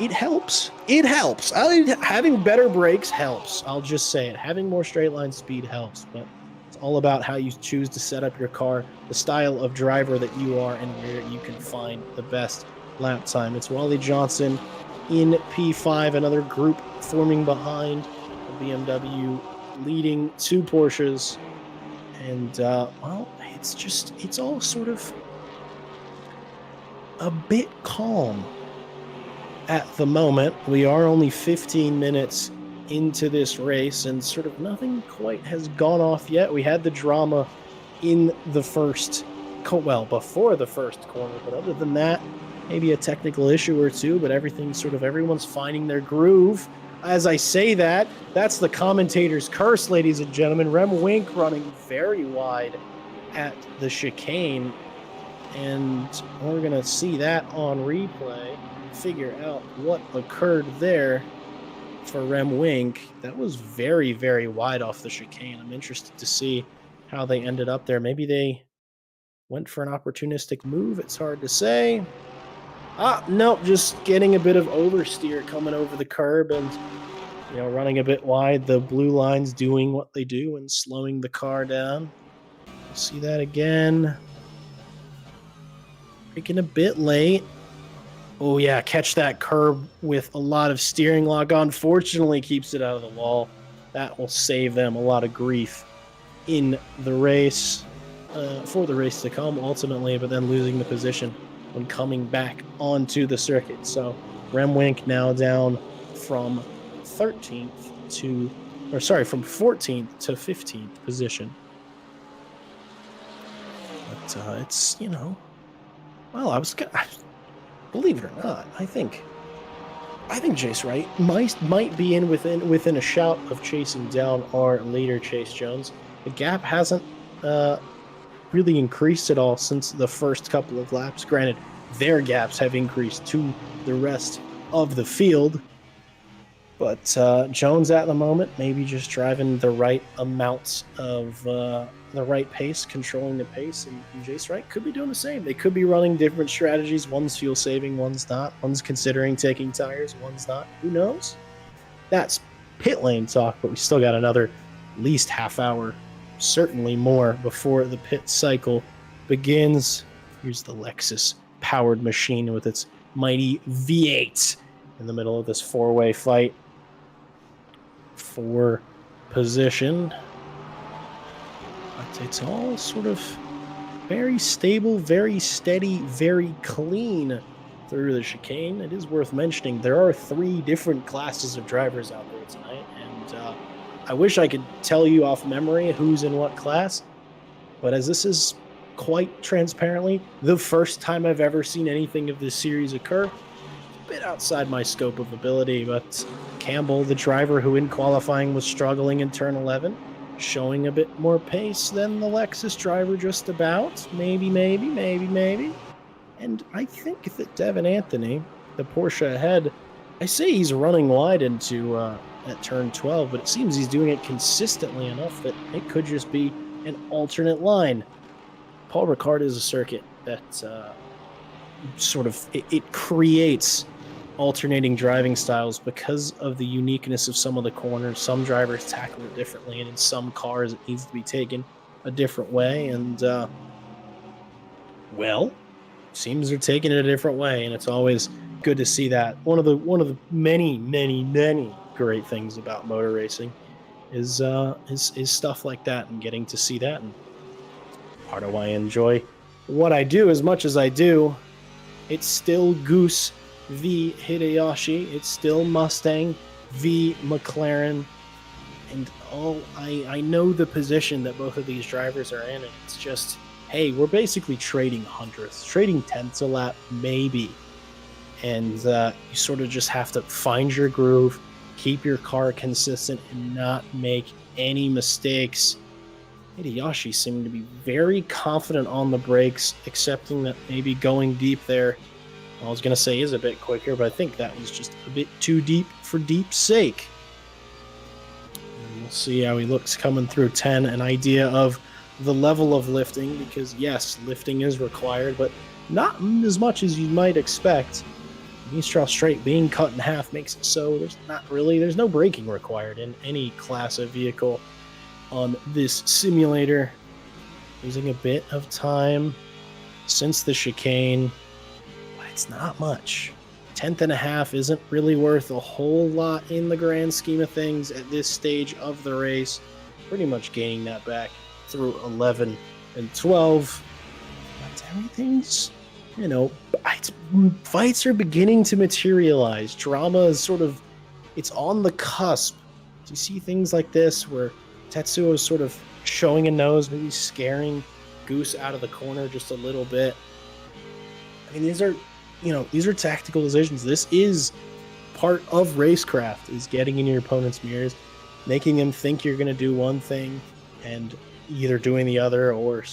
it helps. It helps. Having better brakes helps. I'll just say it. Having more straight line speed helps, but it's all about how you choose to set up your car, the style of driver that you are, and where you can find the best lap time. It's Wally Johnson in P5, another group forming behind the BMW, leading two Porsches. And, well, it's all sort of a bit calm at the moment. We are only 15 minutes into this race, and sort of nothing quite has gone off yet. We had the drama in the first, before the first corner, but other than that, maybe a technical issue or two, but everyone's finding their groove. As I say that, that's the commentator's curse, ladies and gentlemen. Rem Wink running very wide at the chicane, and we're going to see that on replay, figure out what occurred there for Rem Wink. That was very, very wide off the chicane. I'm interested to see how they ended up there. Maybe they went for an opportunistic move. It's hard to say. Nope, just getting a bit of oversteer coming over the curb and, running a bit wide. The blue lines doing what they do and slowing the car down. We'll see that again. Braking a bit late. Oh, yeah, catch that curb with a lot of steering lock. Unfortunately, keeps it out of the wall. That will save them a lot of grief in the race, for the race to come, ultimately, but then losing the position when coming back onto the circuit. So Rem Wink now down from 14th to 15th position. But it's, well, believe it or not, I think Jace Wright might be within a shout of chasing down our leader, Chase Jones. The gap hasn't really increased at all since the first couple of laps. Granted, their gaps have increased to the rest of the field, but Jones at the moment maybe just driving the right amounts of the right pace, controlling the pace, and Jace Wright could be doing the same. They could be running different strategies. One's fuel saving, one's not. One's considering taking tires, one's not. Who knows? That's pit lane talk, but we still got another at least half hour, certainly more, before the pit cycle begins. Here's the Lexus powered machine with its mighty V8 in the middle of this four-way fight for position. But it's all sort of very stable, very steady, very clean through the chicane. It is worth mentioning there are 3 different classes of drivers out there tonight, and I wish I could tell you off memory who's in what class, but as this is quite transparently the first time I've ever seen anything of this series occur, a bit outside my scope of ability. But Campbell, the driver who in qualifying was struggling in turn 11, showing a bit more pace than the Lexus driver, just about. Maybe. And I think that Devin Anthony, the Porsche ahead, I say he's running wide into at turn 12, but it seems he's doing it consistently enough that it could just be an alternate line. Paul Ricard is a circuit that it creates alternating driving styles because of the uniqueness of some of the corners. Some drivers tackle it differently, and in some cars it needs to be taken a different way. And well, seems they're taking it a different way, and it's always good to see that. One of the many great things about motor racing is stuff like that, and getting to see that, and part of why I enjoy what I do as much as I do. It's still Goose v Hideyoshi. It's still Mustang v McLaren. And I know the position that both of these drivers are in. And it's just, hey, we're basically trading hundredths, trading tenths a lap, maybe. And you sort of just have to find your groove, keep your car consistent, and not make any mistakes. Hideyoshi seemed to be very confident on the brakes, accepting that maybe going deep there, I was going to say, is a bit quicker, but I think that was just a bit too deep for deep's sake. And we'll see how he looks coming through 10, an idea of the level of lifting, because yes, lifting is required, but not as much as you might expect. Mistral Straight being cut in half makes it so there's no braking required in any class of vehicle on this simulator. Losing a bit of time since the chicane, but it's not much. Tenth and a half isn't really worth a whole lot in the grand scheme of things at this stage of the race. Pretty much gaining that back through 11 and 12. But everything's, fights are beginning to materialize. Drama is it's on the cusp. Do you see things like this where Tetsuo is sort of showing a nose, maybe scaring Goose out of the corner just a little bit? I mean, these are tactical decisions. This is part of racecraft, is getting in your opponent's mirrors, making them think you're going to do one thing and either doing the other, or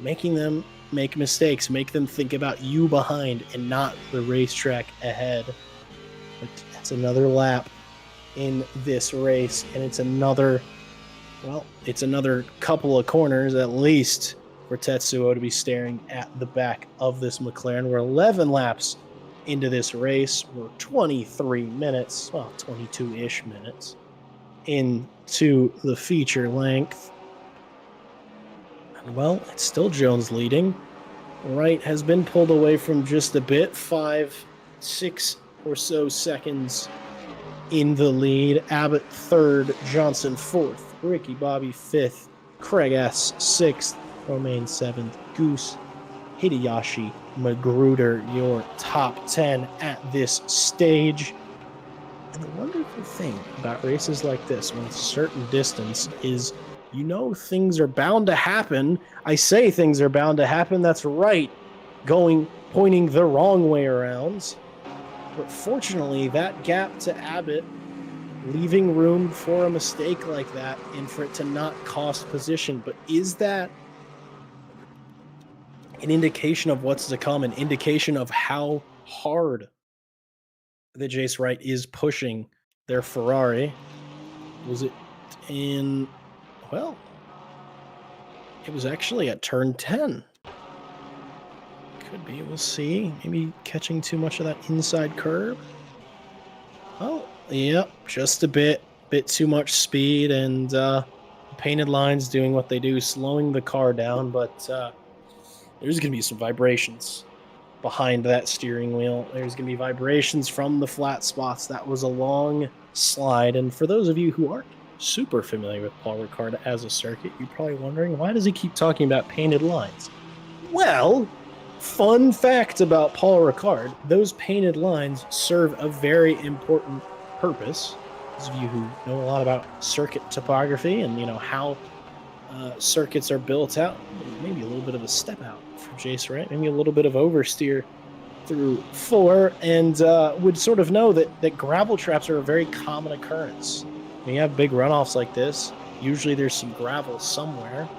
making them make mistakes, make them think about you behind and not the racetrack ahead. But that's another lap in this race, and it's another couple of corners at least for Tetsuo to be staring at the back of this McLaren. We're 11 laps into this race. We're 23 minutes, 22-ish minutes into the feature length. And well, it's still Jones leading. Wright has been pulled away from just a bit, 5-6 or so seconds in the lead. Abbott third, Johnson fourth, Ricky Bobby fifth, Craig S sixth, Romaine seventh, Goose, Hideyoshi, Magruder, your top 10 at this stage. And the wonderful thing about races like this, when it's a certain distance, is things are bound to happen. I say things are bound to happen, that's right, pointing the wrong way around. But fortunately, that gap to Abbott, leaving room for a mistake like that and for it to not cost position. But is that an indication of what's to come, an indication of how hard that Jace Wright is pushing their Ferrari? Was it in... Well, it was actually at turn 10. Could be, we'll see. Maybe catching too much of that inside curve. Oh, yep, just a bit too much speed, and painted lines doing what they do, slowing the car down, but there's going to be some vibrations behind that steering wheel. There's going to be vibrations from the flat spots. That was a long slide, and for those of you who aren't super familiar with Paul Ricard as a circuit, you're probably wondering, why does he keep talking about painted lines? Well, fun fact about Paul Ricard, those painted lines serve a very important purpose. Those of you who know a lot about circuit topography and how circuits are built out, maybe a little bit of a step out for Jace Wright, maybe a little bit of oversteer through 4, and would sort of know that gravel traps are a very common occurrence. When you have big runoffs like this, usually there's some gravel somewhere,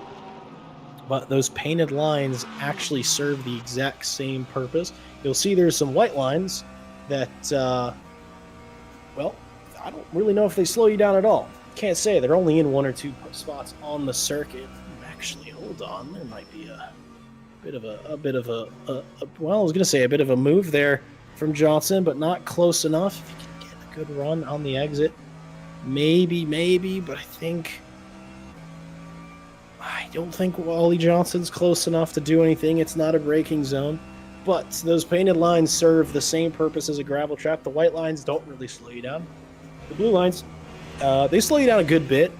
but those painted lines actually serve the exact same purpose. You'll see there's some white lines that, well, I don't really know if they slow you down at all. Can't say. They're only in 1 or 2 spots on the circuit. Actually, hold on. There might be a bit of a move there from Johnson, but not close enough. If you can get a good run on the exit, maybe, but I don't think Wally Johnson's close enough to do anything. It's not a braking zone. But those painted lines serve the same purpose as a gravel trap. The white lines don't really slow you down. The blue lines, they slow you down a good bit.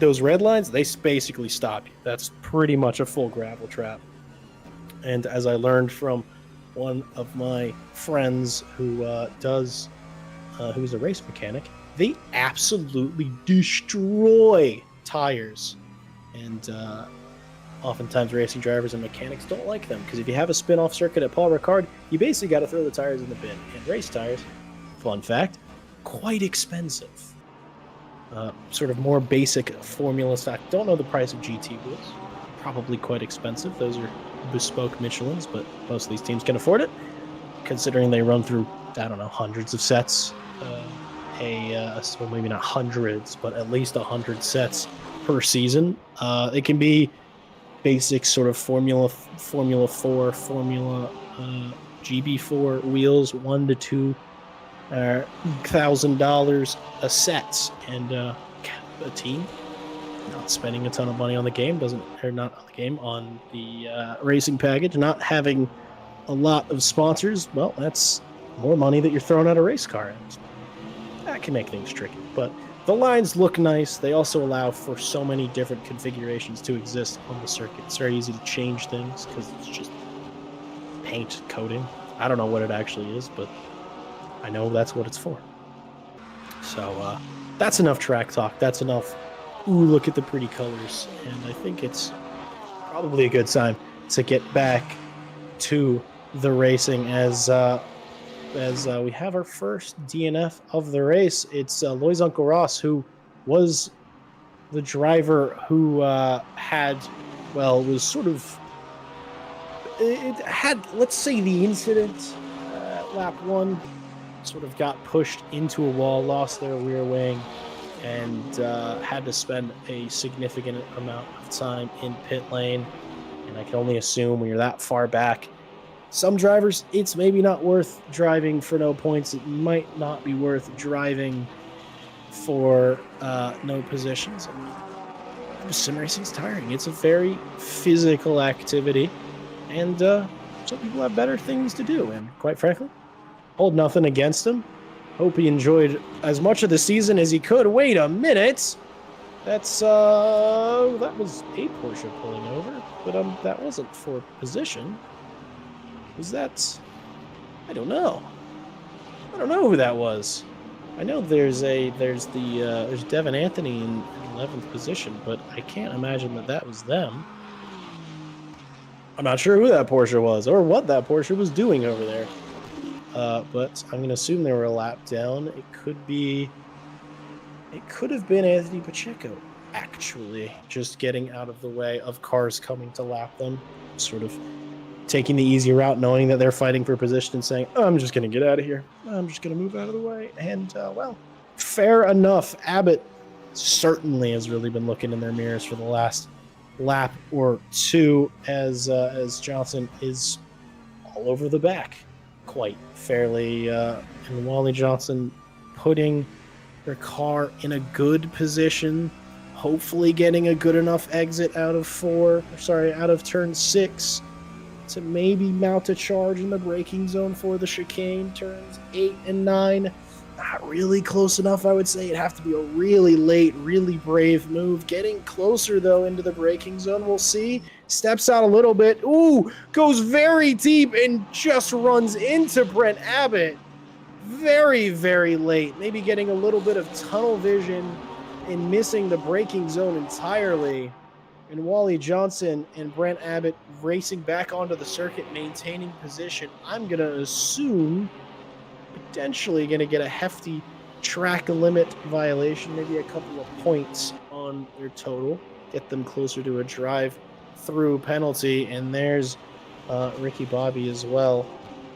Those red lines, they basically stop you. That's pretty much a full gravel trap. And as I learned from one of my friends who's a race mechanic, they absolutely destroy tires. And oftentimes racing drivers and mechanics don't like them, because if you have a spin-off circuit at Paul Ricard, you basically got to throw the tires in the bin. And race tires, fun fact, quite expensive. Sort of more basic formula stock. Don't know the price of GT wheels. Probably quite expensive. Those are bespoke Michelins, but most of these teams can afford it, considering they run through, I don't know, hundreds of sets. So maybe not hundreds, but at least 100 sets per season. It can be basic sort of Formula 4, Formula GB4 wheels, $1,000 to $2,000 a set, and a team not spending a ton of money on the game on the racing package, not having a lot of sponsors. Well, that's more money that you're throwing at a race car, and that can make things tricky. But the lines look nice. They also allow for so many different configurations to exist on the circuit. It's very easy to change things because it's just paint coating. I don't know what it actually is, but I know that's what it's for. So that's enough track talk. That's enough, ooh, look at the pretty colors. And I think it's probably a good time to get back to the racing as we have our first DNF of the race. It's Loy's Uncle Ross, who was the driver who let's say the incident at lap 1, sort of got pushed into a wall, lost their rear wing, and had to spend a significant amount of time in pit lane. And I can only assume when you're that far back, some drivers, it's maybe not worth driving for no points. It might not be worth driving for no positions. I mean, sim racing's tiring. It's a very physical activity, and some people have better things to do. And quite frankly, hold nothing against him. Hope he enjoyed as much of the season as he could. Wait a minute. That was a Porsche pulling over, but that wasn't for position. Was that? I don't know. I don't know who that was. I know there's Devin Anthony in 11th position, but I can't imagine that was them. I'm not sure who that Porsche was or what that Porsche was doing over there. But I'm going to assume they were a lap down. It could have been Anthony Pacheco, actually, just getting out of the way of cars coming to lap them, sort of taking the easy route, knowing that they're fighting for position and saying, I'm just going to get out of here. I'm just going to move out of the way. And, well, fair enough. Abbott certainly has really been looking in their mirrors for the last lap or two as Johnson is all over the back quite fairly. And Wally Johnson putting their car in a good position, hopefully getting a good enough exit out of turn 6 to maybe mount a charge in the braking zone for the chicane. Turns 8 and 9, not really close enough, I would say. It'd have to be a really late, really brave move. Getting closer, though, into the braking zone, we'll see. Steps out a little bit. Ooh, goes very deep and just runs into Brent Abbott. Very, very late. Maybe getting a little bit of tunnel vision and missing the braking zone entirely. And Wally Johnson and Brent Abbott racing back onto the circuit, maintaining position. I'm going to assume potentially going to get a hefty track limit violation, maybe a couple of points on their total, get them closer to a drive-through penalty. And there's Ricky Bobby as well,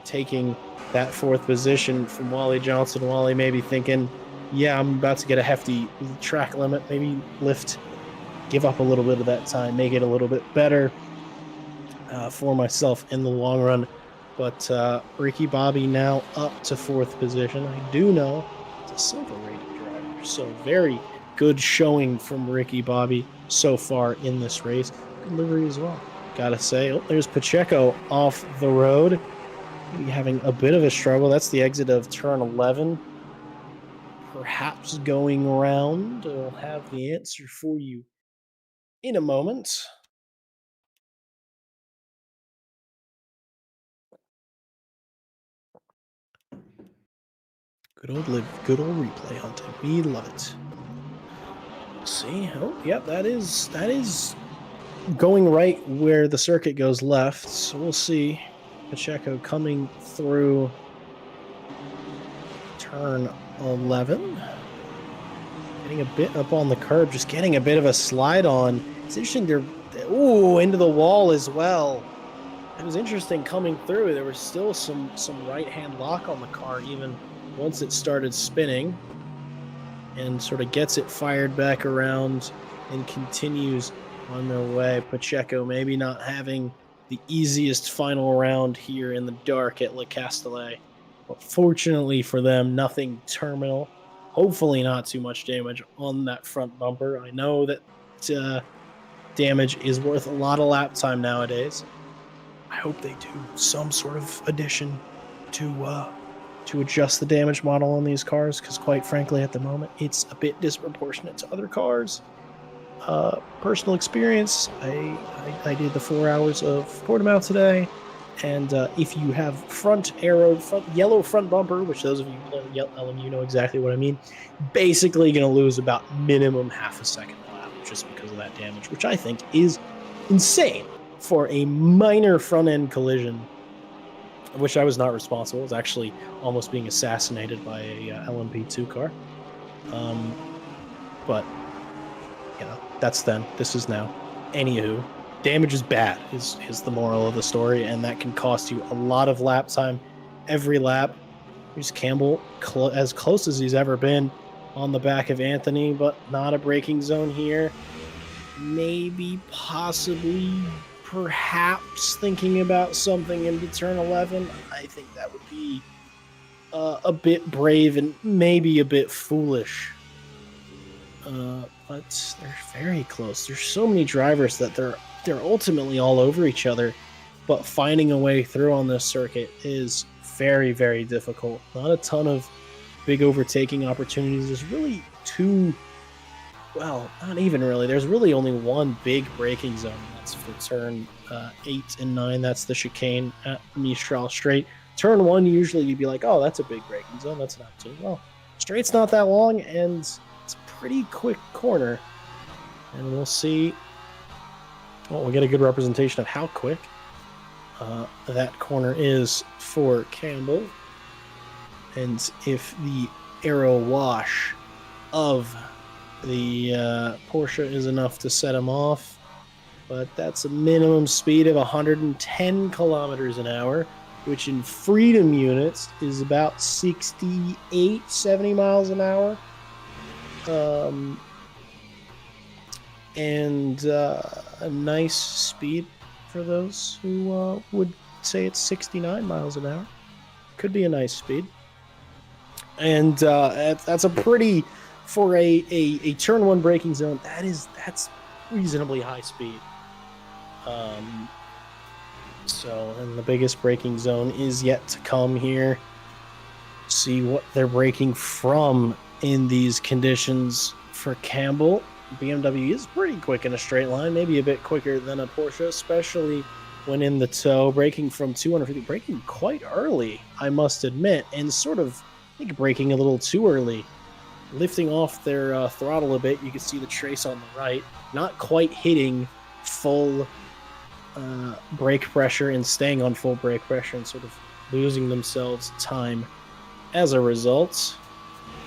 taking that 4th position from Wally Johnson. Wally maybe thinking, yeah, I'm about to get a hefty track limit, maybe give up a little bit of that time, make it a little bit better for myself in the long run. But Ricky Bobby now up to fourth position. I do know it's a silver rated driver. So very good showing from Ricky Bobby so far in this race. Good livery as well. Gotta say, oh, there's Pacheco off the road. Maybe having a bit of a struggle. That's the exit of turn 11. Perhaps going around. I'll have the answer for you in a moment. Good old replay hunting. We love it. See, oh, yep, that is going right where the circuit goes left. So we'll see. Pacheco coming through turn 11. Getting a bit up on the curb, just getting a bit of a slide on. It's interesting. They're into the wall as well. It was interesting coming through. There was still some right-hand lock on the car, even once it started spinning, and sort of gets it fired back around and continues on their way. Pacheco maybe not having the easiest final round here in the dark at Le Castellet, but fortunately for them, nothing terminal. Hopefully not too much damage on that front bumper. I know that damage is worth a lot of lap time nowadays. I hope they do some sort of addition to adjust the damage model on these cars, because quite frankly, at the moment, it's a bit disproportionate to other cars. Personal experience, I did the 4 hours of Portimao today, and if you have yellow front bumper, which those of you who play LMU know exactly what I mean, basically going to lose about minimum half a second lap just because of that damage, which I think is insane for a minor front-end collision. I wish I was not responsible. I was actually almost being assassinated by a LMP2 car. But, you know, that's then. This is now. Anywho, damage is bad is the moral of the story, and that can cost you a lot of lap time every lap. Here's Campbell as close as he's ever been on the back of Anthony, but not a braking zone here. Maybe, possibly, perhaps thinking about something into turn 11. I think that would be a bit brave and maybe a bit foolish. But they're very close. There's so many drivers that they're ultimately all over each other, but finding a way through on this circuit is very, very difficult. Not a ton of big overtaking opportunities. There's really not even really. There's really only one big braking zone. That's for turn 8 and 9. That's the chicane at Mistral Straight. Turn 1, usually you'd be like, oh, that's a big braking zone. That's an opportunity. Well, straight's not that long, and it's a pretty quick corner. And we'll see. Well, we'll get a good representation of how quick that corner is for Campbell. And if the aero wash of the Porsche is enough to set him off. But that's a minimum speed of 110 kilometers an hour, which in freedom units is about 68, 70 miles an hour. And a nice speed for those who would say it's 69 miles an hour. Could be a nice speed. And that's a pretty... For a turn 1 braking zone, that's reasonably high speed. And the biggest braking zone is yet to come here. See what they're braking from in these conditions for Campbell. BMW is pretty quick in a straight line, maybe a bit quicker than a Porsche, especially when in the tow. Braking from 250, braking quite early, I must admit, and sort of, I think, braking a little too early. Lifting off their throttle a bit. You can see the trace on the right. Not quite hitting full brake pressure and staying on full brake pressure and sort of losing themselves time as a result.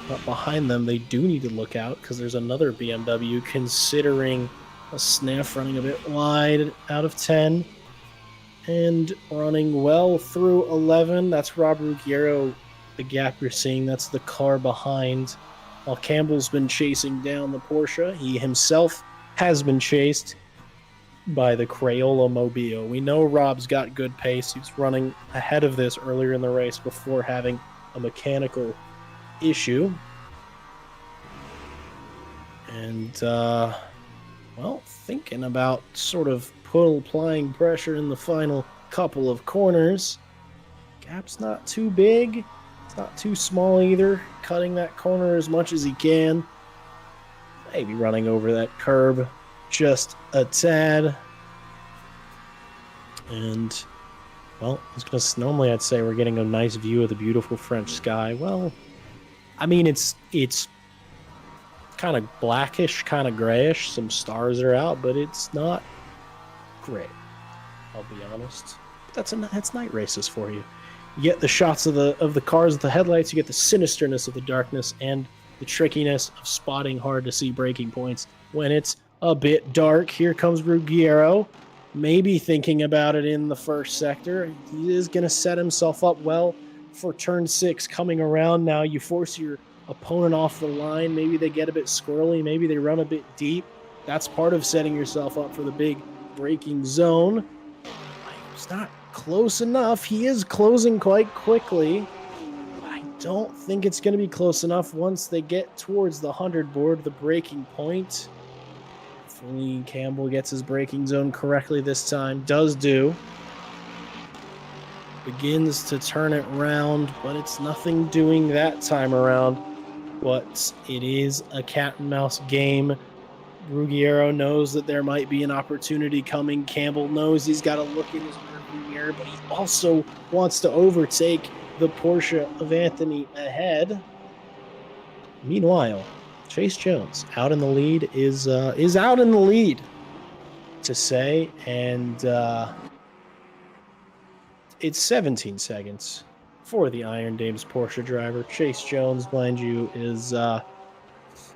But behind them, they do need to look out because there's another BMW considering a sniff, running a bit wide out of 10 and running well through 11. That's Rob Ruggiero, the gap you're seeing. That's the car behind. While Campbell's been chasing down the Porsche, he himself has been chased by the Crayola Mobile. We know Rob's got good pace. He was running ahead of this earlier in the race before having a mechanical issue. And, well, thinking about sort of applying pressure in the final couple of corners. Gap's not too big. It's not too small either. Cutting that corner as much as he can. Maybe running over that curb just a tad. And, well, normally I'd say we're getting a nice view of the beautiful French sky. Well, I mean, it's kind of blackish, kind of grayish. Some stars are out, but it's not great, I'll be honest. That's night races for you. You get the shots of the cars with the headlights. You get the sinisterness of the darkness and the trickiness of spotting hard to see braking points when it's a bit dark. Here comes Ruggiero, maybe thinking about it in the first sector. He is going to set himself up well for turn 6 coming around. Now you force your opponent off the line. Maybe they get a bit squirrely. Maybe they run a bit deep. That's part of setting yourself up for the big braking zone. It's not close enough. He is closing quite quickly. But I don't think it's going to be close enough once they get towards the 100 board, the braking point. Hopefully Campbell gets his braking zone correctly this time. Does do. Begins to turn it round, but it's nothing doing that time around. But it is a cat and mouse game. Ruggiero knows that there might be an opportunity coming. Campbell knows he's got to look in his rearview mirror, but he also wants to overtake the Porsche of Anthony ahead. Meanwhile, Chase Jones out in the lead is out in the lead to say, and it's 17 seconds for the Iron Dames Porsche driver. Chase Jones, mind you, is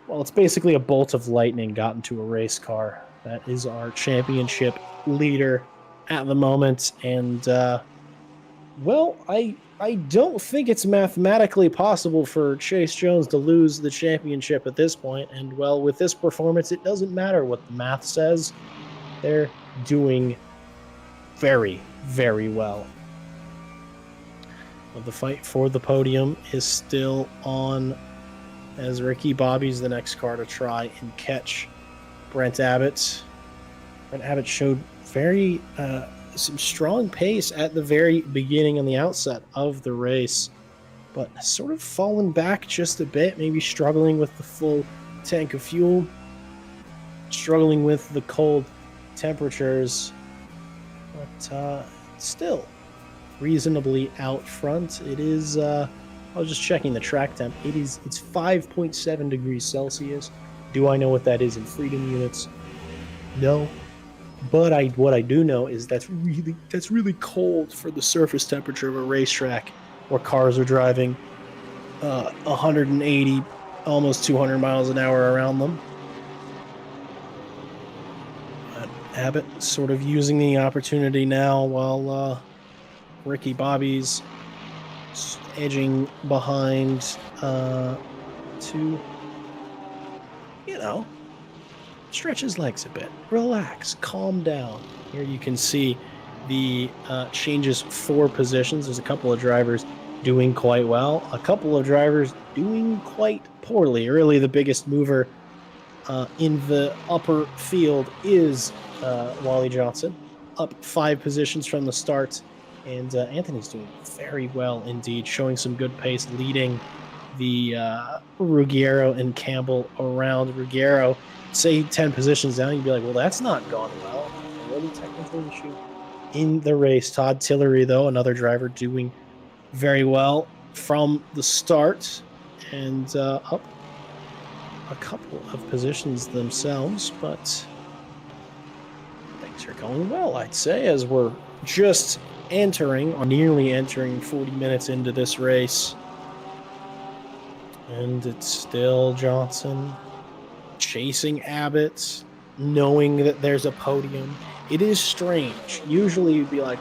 well, it's basically a bolt of lightning got into a race car. That is our championship leader at the moment. And, well, I don't think it's mathematically possible for Chase Jones to lose the championship at this point. And, well, with this performance, it doesn't matter what the math says. They're doing very, very well. But the fight for the podium is still on, as Ricky Bobby's the next car to try and catch Brent Abbott. Brent Abbott showed some strong pace at the very beginning and the outset of the race, but sort of fallen back just a bit, maybe struggling with the full tank of fuel, struggling with the cold temperatures, but still reasonably out front. It is I was just checking the track temp. It's 5.7 degrees Celsius. Do I know what that is in freedom units? No. But what I do know is that's really cold for the surface temperature of a racetrack where cars are driving 180, almost 200 miles an hour around them. Abbott sort of using the opportunity now while Ricky Bobby's edging behind to, stretch his legs a bit, relax, calm down. Here you can see the changes for positions. There's a couple of drivers doing quite well, a couple of drivers doing quite poorly. Really, the biggest mover in the upper field is Wally Johnson, up 5 positions from the start. And Anthony's doing very well indeed, showing some good pace, leading the Ruggiero and Campbell around. Ruggiero, say 10 positions down, you'd be like, well, that's not gone well. What a technical issue in the race. Todd Tillery, though, another driver doing very well from the start and up a couple of positions themselves, but things are going well, I'd say, as we're just nearly entering 40 minutes into this race. And it's still Johnson chasing Abbott, knowing that there's a podium. It is strange. Usually you'd be like,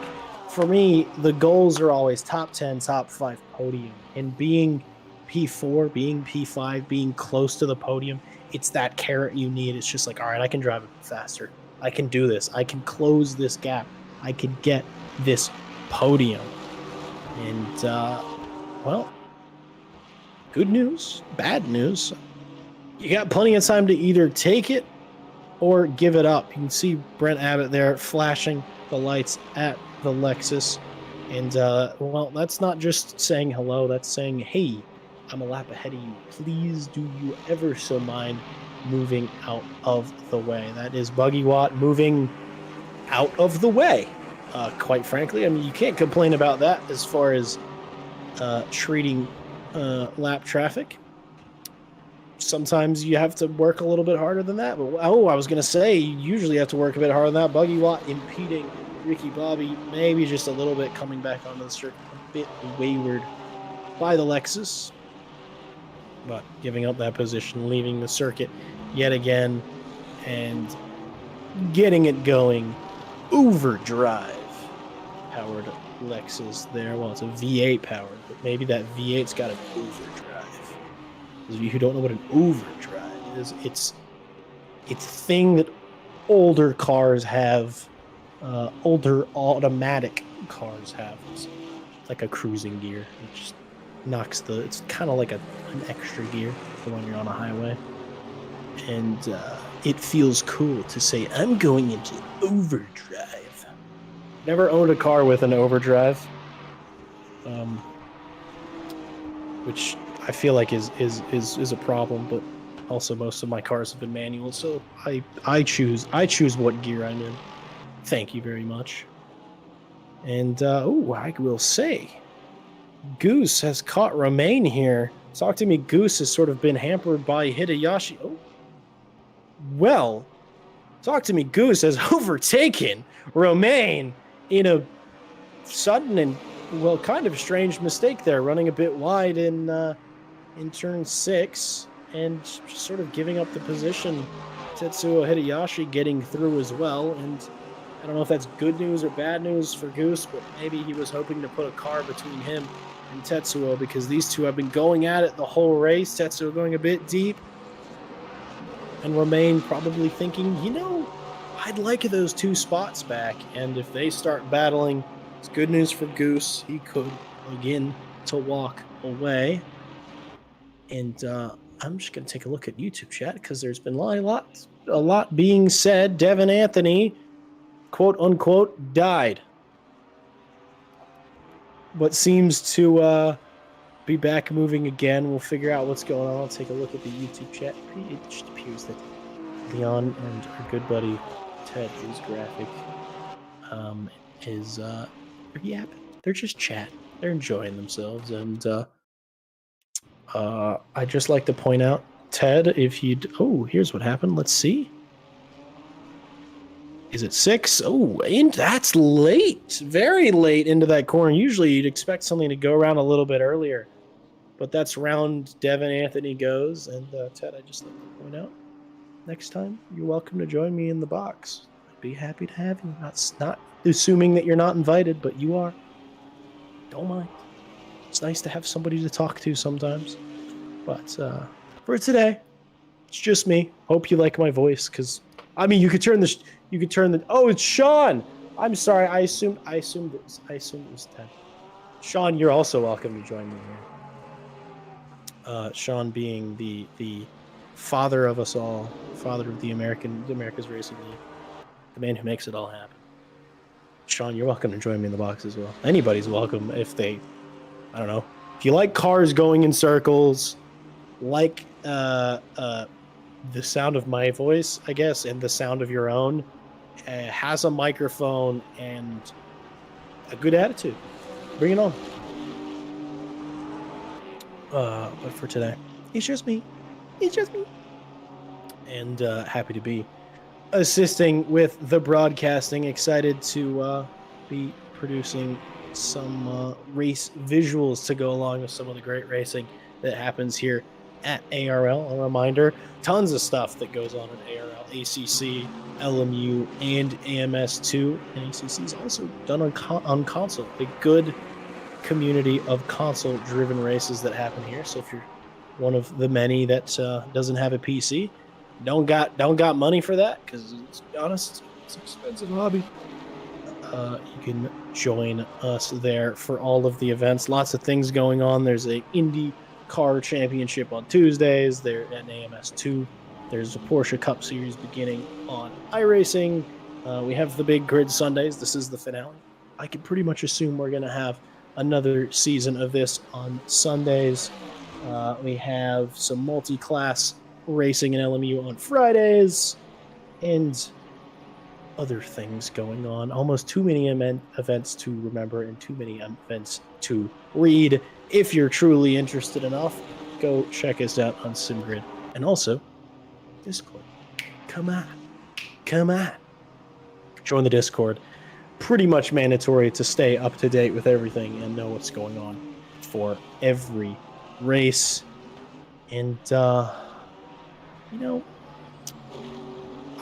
for me, the goals are always top 10, top 5 podium. And being P4, being P5, being close to the podium, it's that carrot you need. It's just like, all right, I can drive a bit faster. I can do this. I can close this gap. I can get this podium. And, well, good news, bad news. You got plenty of time to either take it or give it up. You can see Brent Abbott there flashing the lights at the Lexus. And, well, that's not just saying hello. That's saying, hey, I'm a lap ahead of you. Please do you ever so mind moving out of the way. That is Buggy Watt moving out of the way. Quite frankly, I mean, you can't complain about that as far as treating lap traffic. Sometimes you have to work a little bit harder than that. But, I was going to say, you usually have to work a bit harder than that. Buggy Watt impeding Ricky Bobby, maybe just a little bit coming back onto the circuit, a bit wayward by the Lexus. But giving up that position, leaving the circuit yet again, and getting it going. Overdrive powered Lexus there. Well, it's a V8 powered, but maybe that V8's got an overdrive. Those of you who don't know what an overdrive is, it's a thing that older cars have, older automatic cars have. It's like a cruising gear. It just knocks it's kind of like an extra gear for when you're on a highway. And it feels cool to say, I'm going into overdrive. Never owned a car with an overdrive, which I feel like is a problem, but also most of my cars have been manual, so I choose what gear I'm in. Thank you very much. And I will say, Goose has caught Romain here. Talk to me, Goose has sort of been hampered by Hideyoshi. Oh, well, talk to me, Goose has overtaken Romain in a sudden and, well, kind of strange mistake there, running a bit wide in turn 6 and just sort of giving up the position. Tetsuo Hideyoshi getting through as well, and I don't know if that's good news or bad news for Goose, but maybe he was hoping to put a car between him and Tetsuo, because these two have been going at it the whole race. Tetsuo going a bit deep, and Romain probably thinking, I'd like those 2 spots back, and if they start battling, it's good news for Goose. He could begin to walk away. And I'm just going to take a look at YouTube chat, because there's been a lot being said. Devin Anthony, quote unquote, died, but seems to be back moving again. We'll figure out what's going on. I'll take a look at the YouTube chat. It just appears that Leon and our good buddy Ted, whose graphic is yapping. They're just chatting. They're enjoying themselves. And I'd just like to point out, Ted, if you'd... Oh, here's what happened. Let's see. Is it 6? Oh, and that's late. Very late into that corner. Usually you'd expect something to go around a little bit earlier. But that's round Devin Anthony goes. And Ted, I'd just like to point out, next time, you're welcome to join me in the box. I'd be happy to have you. Not assuming that you're not invited, but you are. Don't mind. It's nice to have somebody to talk to sometimes. But for today, it's just me. Hope you like my voice, because I mean, you could turn the. Oh, it's Sean. I'm sorry. I assumed it was Ted. Sean, you're also welcome to join me here. Sean being the father of us all, father of the America's Racing League, the man who makes it all happen. Sean, you're welcome to join me in the box as well. Anybody's welcome if they, I don't know, if you like cars going in circles, like the sound of my voice, I guess, and the sound of your own, has a microphone and a good attitude, bring it on. But for today, it's just me. And happy to be assisting with the broadcasting. Excited to be producing some race visuals to go along with some of the great racing that happens here at ARL. A reminder, tons of stuff that goes on at ARL, ACC, LMU, and AMS2. And ACC is also done on console. A good community of console-driven races that happen here. So if you're one of the many that doesn't have a PC, don't got money for that, because to be honest, It's an expensive hobby. You can join us there for all of the events. Lots of things going on. There's a Indy Car Championship on Tuesdays. There at AMS2. There's a Porsche Cup Series beginning on iRacing. We have the big grid Sundays. This is the finale. I can pretty much assume we're going to have another season of this on Sundays. We have some multi-class racing in LMU on Fridays, and other things going on. Almost too many events to remember and too many events to read. If you're truly interested enough, go check us out on SimGrid. And also, Discord. Come on. Join the Discord. Pretty much mandatory to stay up to date with everything and know what's going on for every race. And,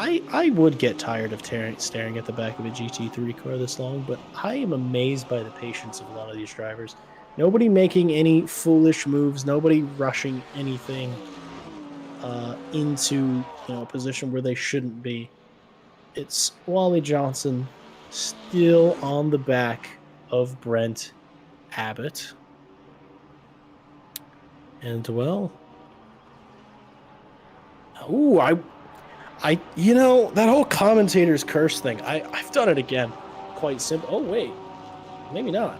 I would get tired of staring at the back of a GT3 car this long, but I am amazed by the patience of a lot of these drivers. Nobody making any foolish moves, nobody rushing anything into a position where they shouldn't be. It's Wally Johnson still on the back of Brent Abbott. And, well... Ooh, that whole commentator's curse thing, I've done it again. Quite simple. Oh, wait. Maybe not.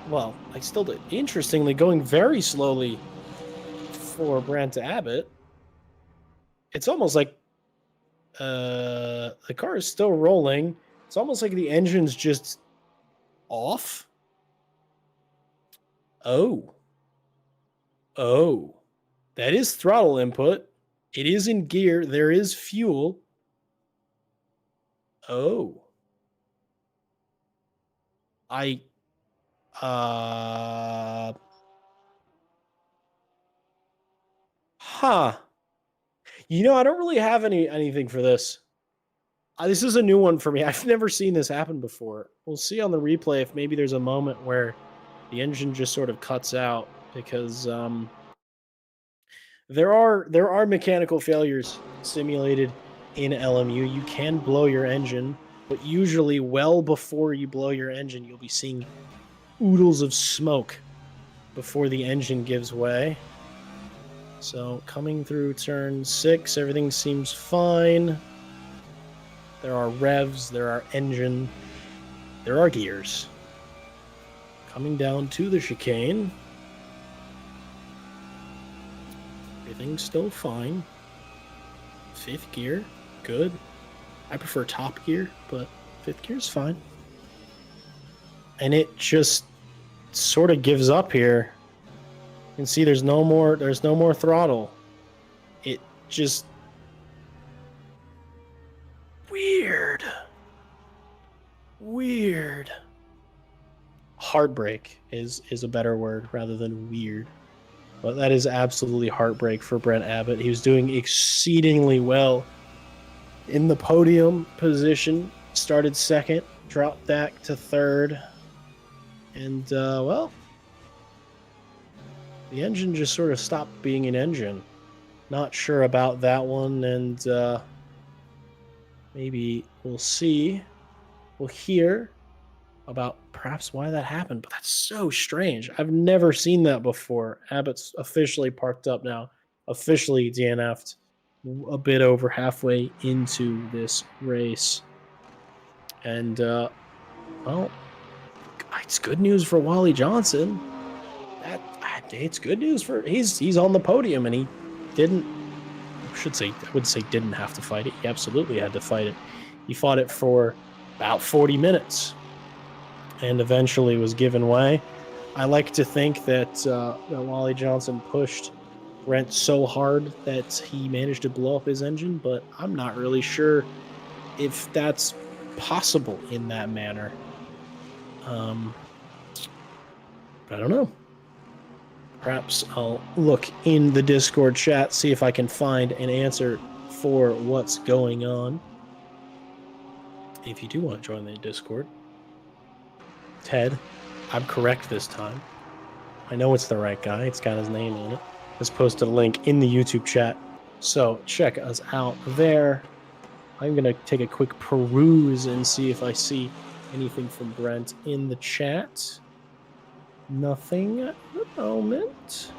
Well, I still did. Interestingly, going very slowly for Brent Abbott. It's almost like the car is still rolling. It's almost like the engine's just off. Oh. That is throttle input. It is in gear. There is fuel. Oh. Huh. I don't really have anything for this. This is a new one for me. I've never seen this happen before. We'll see on the replay if maybe there's a moment where the engine just sort of cuts out because there are mechanical failures simulated in LMU. You can blow your engine, but usually well before you blow your engine, you'll be seeing oodles of smoke before the engine gives way. So coming through turn 6, everything seems fine. There are revs, there are engine, there are gears. Coming down to the chicane. Everything's still fine. 5th gear, good. I prefer top gear, but 5th gear is fine. And it just sort of gives up here. You can see there's no more throttle. It just weird. Heartbreak is a better word rather than weird. But that is absolutely heartbreak for Brent Abbott. He was doing exceedingly well in the podium position. Started 2nd, dropped back to 3rd. And, the engine just sort of stopped being an engine. Not sure about that one, and maybe we'll see. We'll hear about perhaps why that happened, but that's so strange. I've never seen that before. Abbott's officially parked up now, officially DNF'd a bit over halfway into this race. And, it's good news for Wally Johnson. It's good news for he's on the podium, and he didn't. I would say didn't have to fight it. He absolutely had to fight it. He fought it for about 40 minutes, and eventually was given way. I like to think that Wally Johnson pushed Brent so hard that he managed to blow up his engine, but I'm not really sure if that's possible in that manner. But I don't know. Perhaps I'll look in the Discord chat, see if I can find an answer for what's going on. If you do want to join the Discord, Ted, I'm correct this time. I know it's the right guy. It's got his name on it. Let's post a link in the YouTube chat. So check us out there. I'm going to take a quick peruse and see if I see anything from Brent in the chat. Nothing at the moment.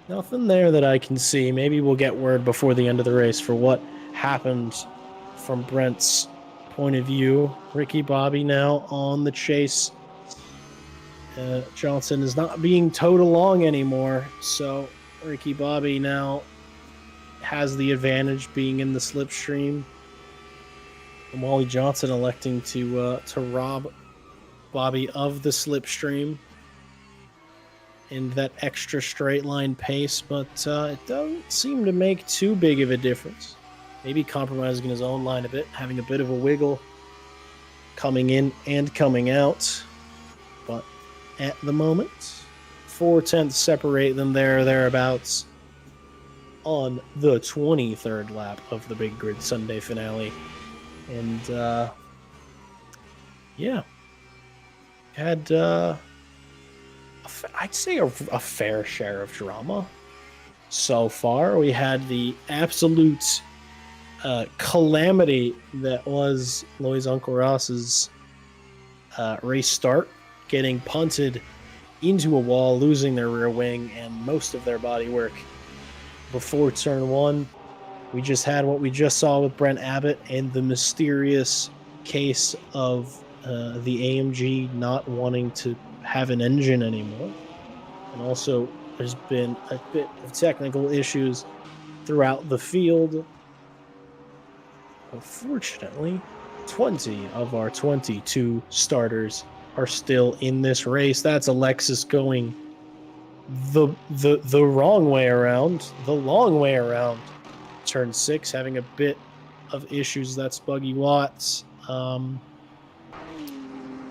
Nothing there that I can see. Maybe we'll get word before the end of the race for what happened from Brent's point of view. Ricky Bobby now on the chase. Johnson is not being towed along anymore, so Ricky Bobby now has the advantage being in the slipstream. And Wally Johnson electing to rob Bobby of the slipstream and that extra straight line pace, but it doesn't seem to make too big of a difference. Maybe compromising his own line a bit, having a bit of a wiggle coming in and coming out. But at the moment, 4/10 separate them thereabouts on the 23rd lap of the Big Grid Sunday finale. And yeah, had I'd say a fair share of drama so far. We had the absolute calamity that was Lois Uncle Ross's race start, getting punted into a wall, losing their rear wing and most of their body work before turn one. We just had what we just saw with Brent Abbott and the mysterious case of the AMG not wanting to have an engine anymore. And also, there's been a bit of technical issues throughout the field. Unfortunately, 20 of our 22 starters are still in this race. That's Alexis going the wrong way around, the long way around. Turn 6, having a bit of issues. That's Buggy Watts.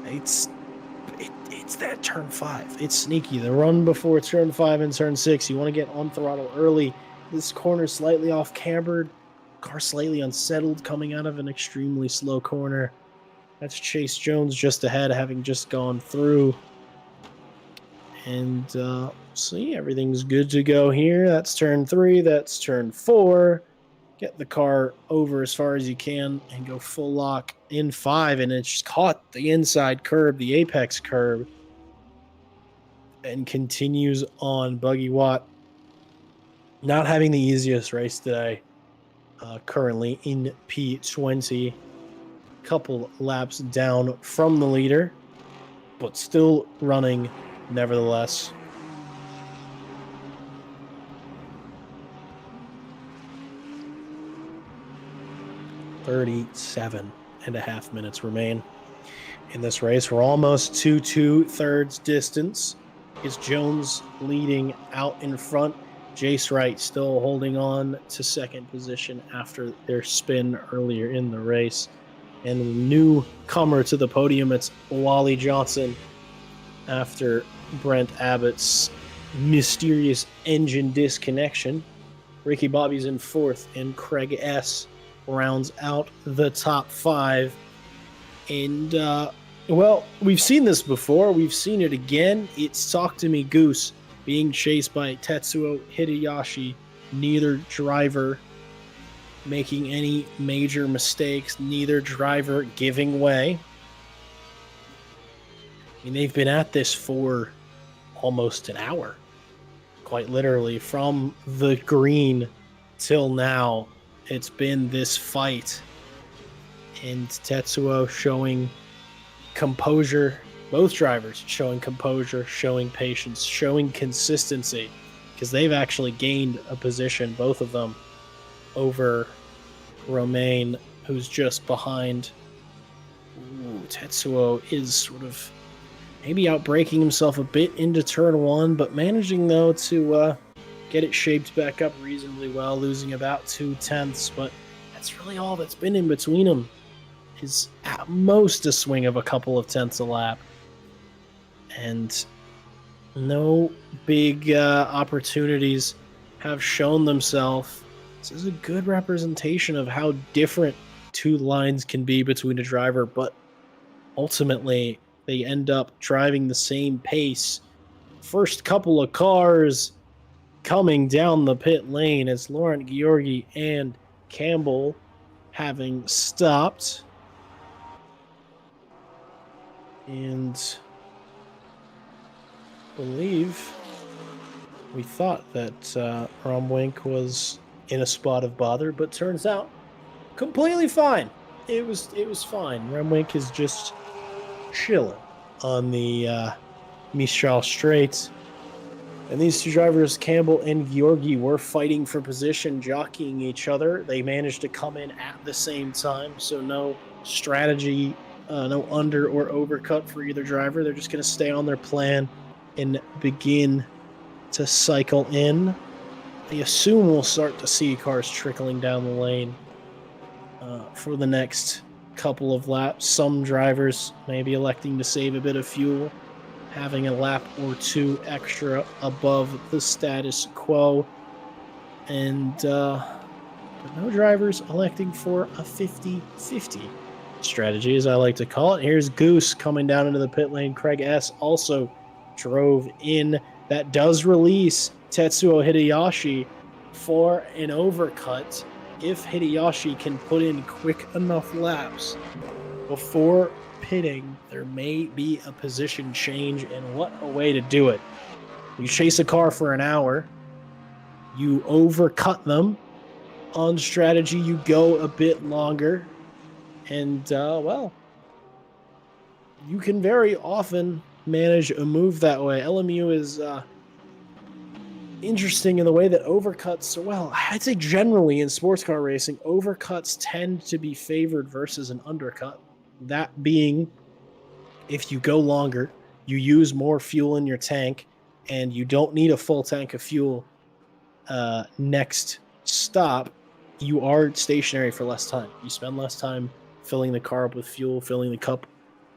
It's that turn 5. It's sneaky. The run before turn 5 and turn 6. You want to get on throttle early. This corner slightly off cambered. Car slightly unsettled coming out of an extremely slow corner. That's Chase Jones just ahead, having just gone through. And see, everything's good to go here. That's turn 3. That's turn 4. Get the car over as far as you can and go full lock in 5. And it's just caught the inside curb, the apex curb, and continues on. Buggy Watt not having the easiest race today. Currently in P20. Couple laps down from the leader, but still running nevertheless. .37.5 minutes remain in this race. We're almost to 2/3 distance. Is Jones leading out in front? Jace Wright still holding on to second position after their spin earlier in the race. And newcomer to the podium, it's Wally Johnson after Brent Abbott's mysterious engine disconnection. Ricky Bobby's in 4th, and Craig S. rounds out the top 5. And, well, we've seen this before. We've seen it again. It's Talk to Me Goose being chased by Tetsuo Hideyoshi. Neither driver making any major mistakes, neither driver giving way. I mean, they've been at this for almost an hour, quite literally, from the green till now. It's been this fight, and Tetsuo showing composure, both drivers showing composure, showing patience, showing consistency, because they've actually gained a position, both of them, over Romain, who's just behind. Tetsuo is sort of maybe outbreaking himself a bit into turn 1, but managing, though, to get it shaped back up reasonably well, losing about 2/10, but that's really all that's been in between them, is at most a swing of a couple of tenths a lap. And no big opportunities have shown themselves. This is a good representation of how different two lines can be between a driver, but ultimately they end up driving the same pace. First couple of cars coming down the pit lane as Laurent, Georgi, and Campbell having stopped. And I believe we thought that Romwink was in a spot of bother, but turns out completely fine. It was fine. Remwink is just chilling on the Mistral Strait. And these two drivers, Campbell and Georgi, were fighting for position, jockeying each other. They managed to come in at the same time, so no strategy, no under or overcut for either driver. They're just going to stay on their plan and begin to cycle in. I assume we'll start to see cars trickling down the lane for the next couple of laps. Some drivers may be electing to save a bit of fuel, having a lap or two extra above the status quo, and but no drivers electing for a 50-50 strategy, as I like to call it. Here's Goose coming down into the pit lane. Craig S. also drove in. That does release Tetsuo Hideyoshi for an overcut if Hideyoshi can put in quick enough laps before pitting. There may be a position change, and what a way to do it. You chase a car for an hour, you overcut them. On strategy, you go a bit longer, and well, you can very often manage a move that way. LMU is interesting in the way that overcuts, well, I'd say generally in sports car racing, overcuts tend to be favored versus an undercut. That being, if you go longer, you use more fuel in your tank, and you don't need a full tank of fuel next stop, you are stationary for less time. You spend less time filling the car up with fuel, filling the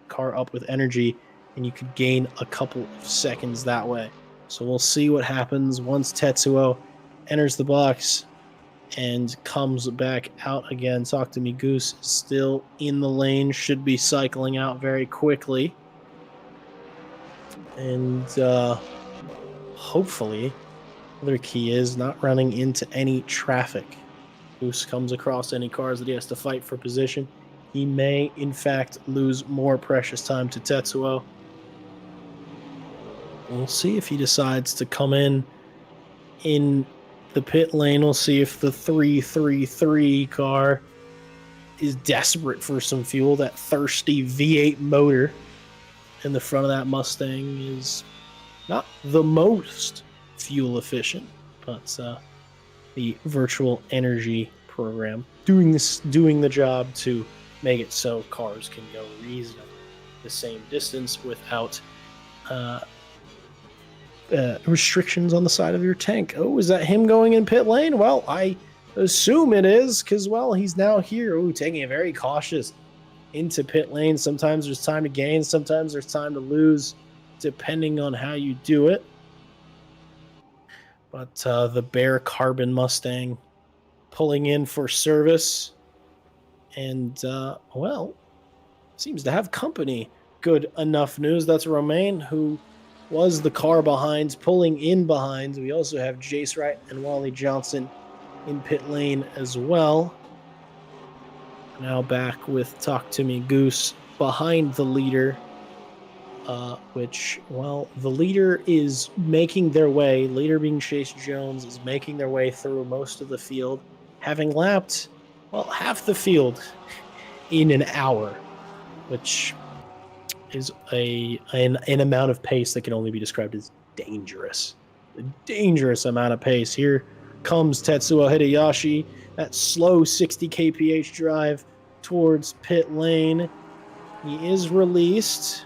car up with energy, and you could gain a couple of seconds that way. So we'll see what happens once Tetsuo enters the box and comes back out again. Talk to me, Goose is still in the lane, should be cycling out very quickly. And hopefully, other key is not running into any traffic. Goose comes across any cars that he has to fight for position. He may, in fact, lose more precious time to Tetsuo. We'll see if he decides to come in the pit lane. We'll see if the 333 car is desperate for some fuel. That thirsty V8 motor in the front of that Mustang is not the most fuel efficient, but the virtual energy program doing the job to make it so cars can go reasonably the same distance without restrictions on the side of your tank. Oh, is that him going in pit lane? Well, I assume it is, because, well, he's now here. Oh, taking it very cautious into pit lane. Sometimes there's time to gain, sometimes there's time to lose, depending on how you do it. But the Bear Carbon Mustang pulling in for service, and, well, seems to have company. Good enough news. That's Romain, who was the car behind, pulling in behind. We also have Jace Wright and Wally Johnson in pit lane as well. Now back with Talk to Me Goose behind the leader, which, well, the leader is making their way. Leader being Chase Jones is making their way through most of the field, having lapped, well, half the field in an hour, which is an amount of pace that can only be described as dangerous. A dangerous amount of pace. Here comes Tetsuo Hideyoshi, that slow 60 kph drive towards pit lane. He is released.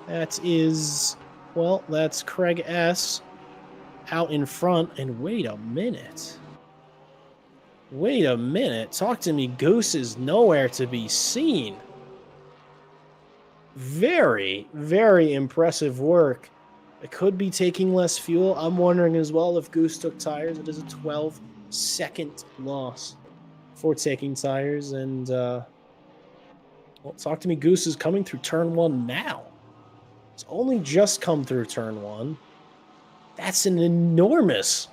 That is, well, that's Craig S. out in front. And wait a minute. Talk to me, Goose is nowhere to be seen. Very, very impressive work. It could be taking less fuel. I'm wondering as well if Goose took tires. It is a 12-second loss for taking tires. And, well, Talk to me, Goose is coming through turn one now. It's only just come through turn one. That's an enormous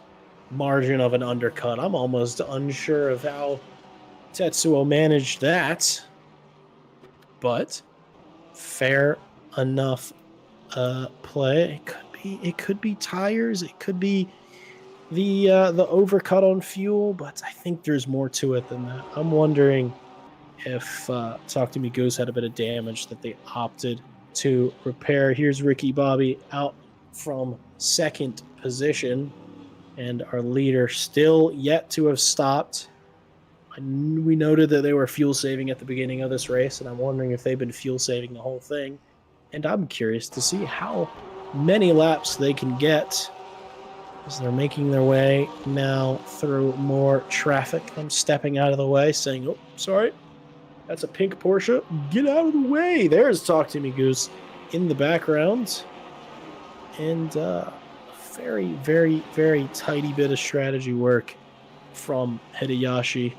margin of an undercut. I'm almost unsure of how Tetsuo managed that, but fair enough play. It could be tires, it could be the overcut on fuel, but I think there's more to it than that. I'm wondering if Talk to Me Goose had a bit of damage that they opted to repair. Here's Ricky Bobby out from second position, and our leader still yet to have stopped. We noted that they were fuel saving at the beginning of this race, and I'm wondering if they've been fuel saving the whole thing. And I'm curious to see how many laps they can get as they're making their way now through more traffic. I'm stepping out of the way, saying, oh, sorry, that's a pink Porsche. Get out of the way. There's Talk to Me Goose in the background. And very, very, very tidy bit of strategy work from Hideyoshi.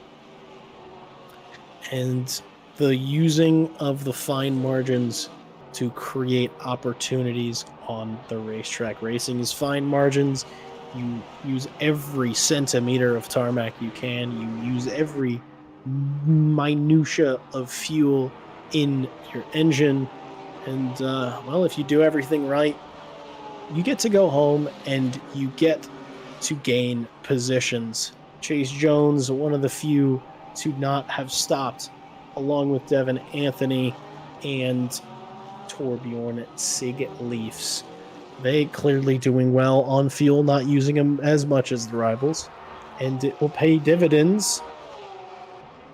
And the using of the fine margins to create opportunities on the racetrack. Racing is fine margins. You use every centimeter of tarmac you can. You use every minutia of fuel in your engine. And, well, if you do everything right, you get to go home and you get to gain positions. Chase Jones, one of the few to not have stopped, along with Devin Anthony and Torbjorn Sigleifs. They clearly doing well on fuel, not using them as much as the rivals, and it will pay dividends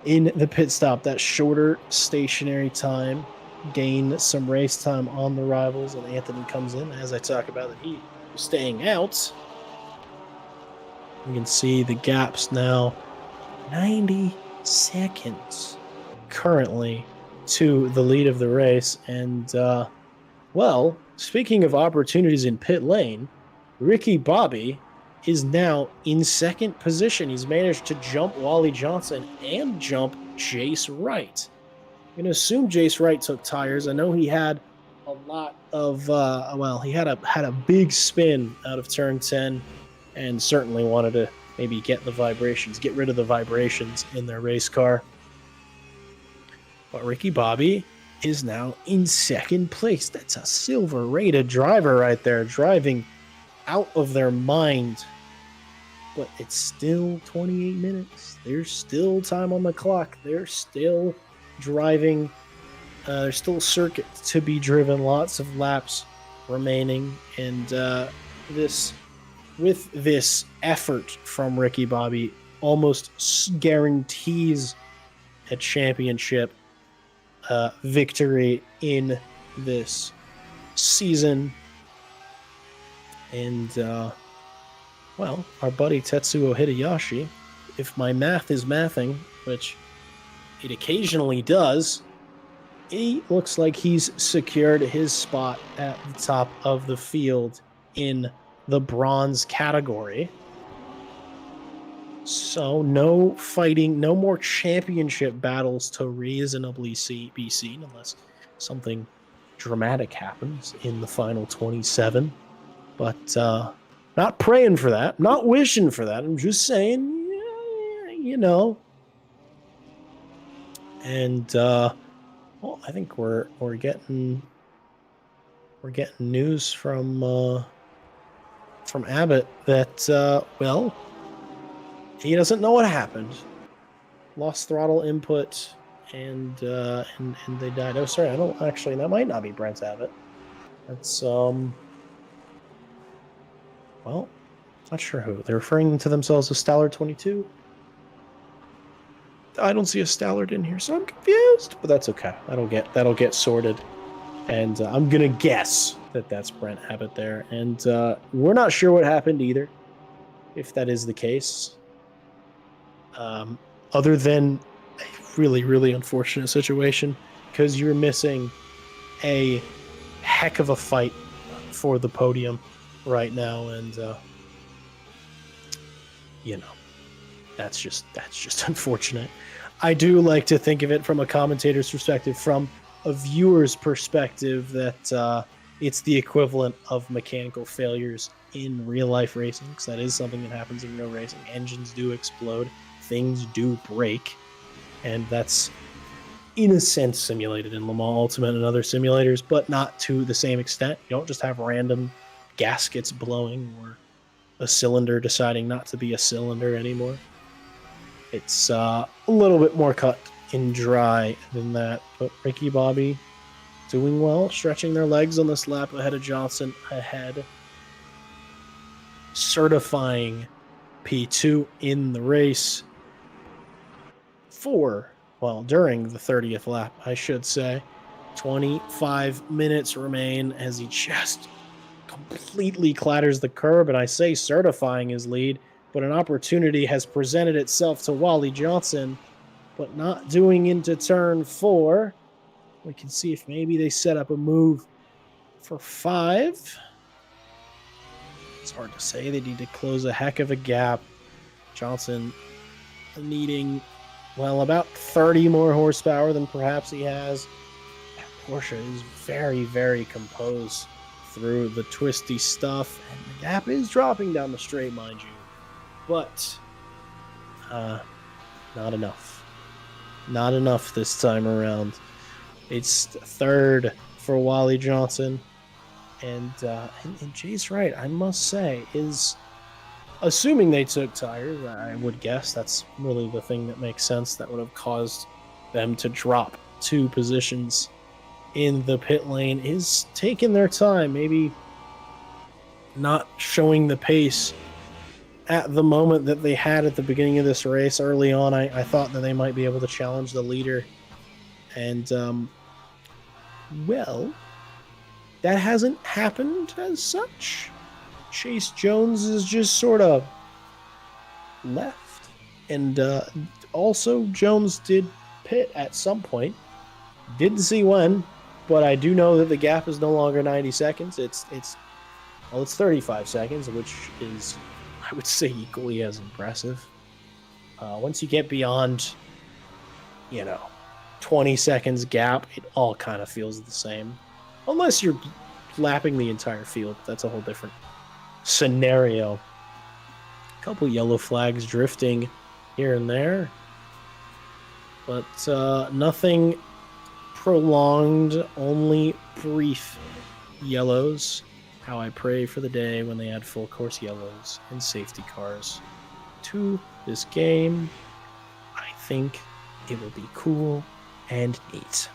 in the pit stop. That shorter stationary time, gain some race time on the rivals, and Anthony comes in as I talk about that he was staying out. You can see the gaps now, 90 seconds currently to the lead of the race. And well, speaking of opportunities in pit lane, Ricky Bobby is now in second position. He's managed to jump Wally Johnson and jump Jace Wright. I'm going to assume Jace Wright took tires. I know he had a lot of well, he had a big spin out of turn 10 and certainly wanted to maybe get rid of the vibrations in their race car. But Ricky Bobby is now in second place. That's a silver rated driver right there, driving out of their mind. But it's still 28 minutes. There's still time on the clock. They're still driving. There's still circuit to be driven. Lots of laps remaining. And with this effort from Ricky Bobby, almost guarantees a championship victory in this season. And well, our buddy Tetsuo Hideyoshi, if my math is mathing, which it occasionally does, he looks like he's secured his spot at the top of the field in the bronze category. So no fighting, no more championship battles to reasonably be seen unless something dramatic happens in the final 27. But not praying for that, not wishing for that. I'm just saying, you know. And well, I think we're getting news from Abbott that well, he doesn't know what happened. Lost throttle input, and they died. Oh, sorry, I don't actually. That might not be Brent Abbott. That's well, not sure who. They're referring to themselves as Stallard 22. I don't see a Stallard in here, so I'm confused. But that's okay. That'll get sorted. And I'm gonna guess that that's Brent Abbott there. And we're not sure what happened either, if that is the case. Other than a really, really unfortunate situation, because you're missing a heck of a fight for the podium right now, and you know, that's just unfortunate. I do like to think of it from a commentator's perspective, from a viewer's perspective, that it's the equivalent of mechanical failures in real life racing, because that is something that happens in real racing. Engines do explode, things do break, and that's in a sense simulated in Le Mans Ultimate and other simulators, but not to the same extent. You don't just have random gaskets blowing or a cylinder deciding not to be a cylinder anymore. It's a little bit more cut and dry than that, but Ricky Bobby doing well, stretching their legs on this lap ahead of Johnson, ahead, certifying P2 in the race during the 30th lap, I should say. 25 minutes remain as he just completely clatters the curb, and I say certifying his lead, but an opportunity has presented itself to Wally Johnson, but not doing into turn 4. We can see if maybe they set up a move for 5. It's hard to say. They need to close a heck of a gap. Johnson needing, well, about 30 more horsepower than perhaps he has. Porsche is very, very composed through the twisty stuff, and the gap is dropping down the straight, mind you, but not enough. Not enough this time around. It's third for Wally Johnson, and Jace Wright, I must say, is, assuming they took tires, I would guess that's really the thing that makes sense, that would have caused them to drop 2 positions in the pit lane, is taking their time, maybe not showing the pace at the moment that they had at the beginning of this race. Early on, I thought that they might be able to challenge the leader, and well, that hasn't happened as such. Chase Jones is just sort of left, and also Jones did pit at some point. Didn't see when, but I do know that the gap is no longer 90 seconds. It's 35 seconds, which is, I would say, equally as impressive. Once you get beyond, 20 seconds gap, it all kind of feels the same. Unless you're lapping the entire field. That's a whole different scenario. A couple yellow flags drifting here and there. But nothing prolonged, only brief yellows. How I pray for the day when they add full course yellows and safety cars to this game. I think it will be cool and neat.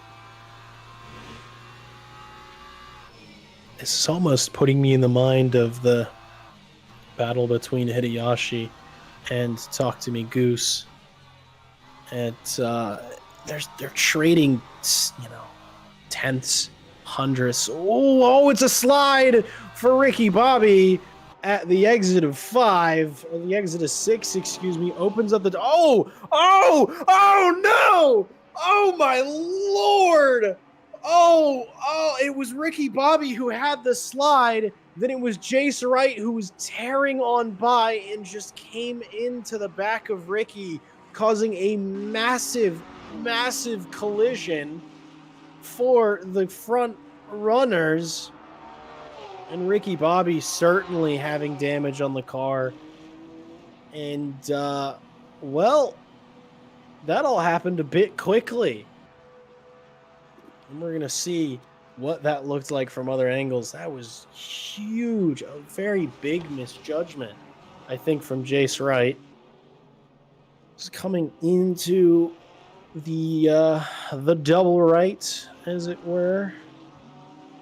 This is almost putting me in the mind of the battle between Hideyoshi and Talk to Me Goose. And they're trading, tenths, hundredths. Oh, it's a slide for Ricky Bobby at the exit of 5, or the exit of 6, excuse me, opens up the, oh no! Oh my Lord! Oh, it was Ricky Bobby who had the slide. Then it was Jace Wright who was tearing on by and just came into the back of Ricky, causing a massive, massive collision for the front runners. And Ricky Bobby certainly having damage on the car. And, well, that all happened a bit quickly. And we're going to see what that looked like from other angles. That was huge. A very big misjudgment, I think, from Jace Wright. It's coming into the double right, as it were.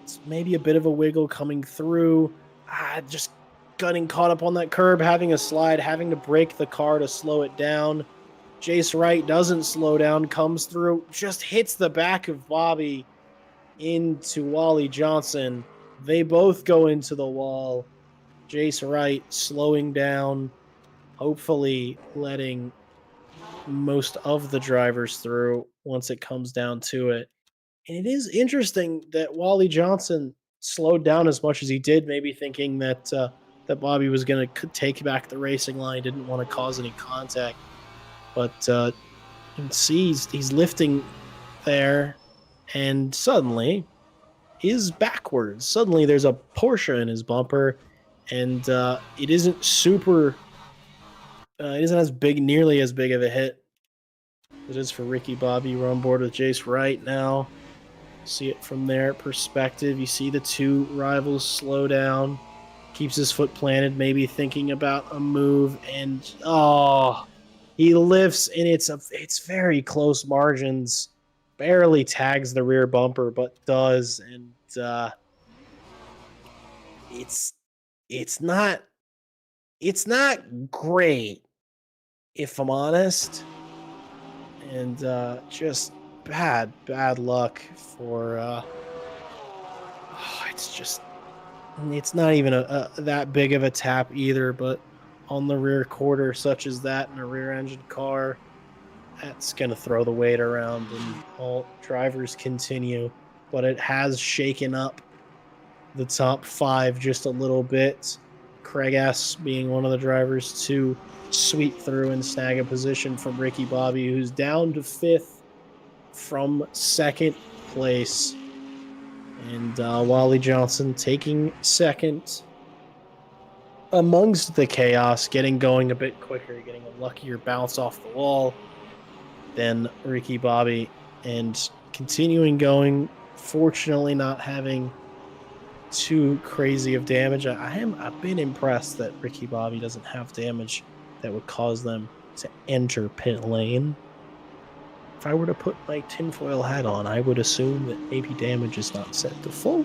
It's maybe a bit of a wiggle coming through. Just getting caught up on that curb, having a slide, having to brake the car to slow it down. Jace Wright doesn't slow down, comes through, just hits the back of Bobby into Wally Johnson. They both go into the wall. Jace Wright slowing down, hopefully letting most of the drivers through once it comes down to it. And it is interesting that Wally Johnson slowed down as much as he did, maybe thinking that that Bobby was going to take back the racing line, didn't want to cause any contact. But you can see he's lifting there, and suddenly is backwards. Suddenly there's a Porsche in his bumper, and it isn't it isn't as big, nearly as big of a hit as it is for Ricky Bobby. We're on board with Jace right now. See it from their perspective. You see the two rivals slow down. Keeps his foot planted, maybe thinking about a move, and he lifts, and it's very close margins. Barely tags the rear bumper, but does, and it's not great, if I'm honest, and just bad luck for. It's not even a that big of a tap either, but on the rear quarter, such as that in a rear engine car, that's going to throw the weight around, and all drivers continue. But it has shaken up the top five just a little bit. Craig S. being one of the drivers to sweep through and snag a position from Ricky Bobby, who's down to fifth from second place. And Wally Johnson taking second amongst the chaos, getting going a bit quicker, getting a luckier bounce off the wall than Ricky Bobby, and continuing going, fortunately not having too crazy of damage. I've been impressed that Ricky Bobby doesn't have damage that would cause them to enter pit lane. If I were to put my tinfoil hat on, I would assume that maybe damage is not set to full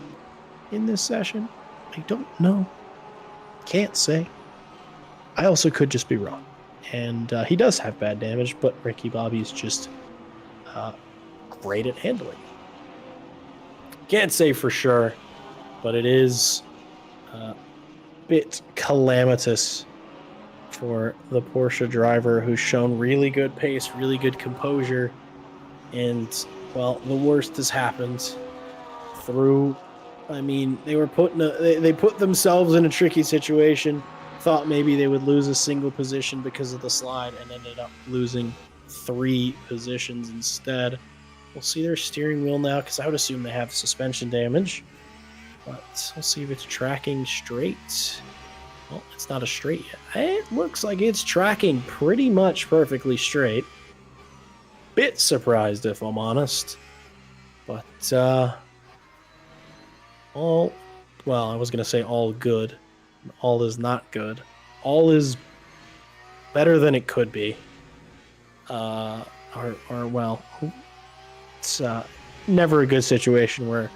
in this session. I don't know. Can't say. I also could just be wrong. And he does have bad damage, but Ricky Bobby is just great at handling it. Can't say for sure, but it is a bit calamitous for the Porsche driver, who's shown really good pace, really good composure. And, well, the worst has happened through. I mean, they put themselves in a tricky situation, thought maybe they would lose a single position because of the slide, and ended up losing 3 positions instead. We'll see their steering wheel now, because I would assume they have suspension damage. But we'll see if it's tracking straight. Well, it's not a straight yet. It looks like it's tracking pretty much perfectly straight. Bit surprised, if I'm honest. But, I was going to say all good. All is not good. All is better than it could be. It's never a good situation where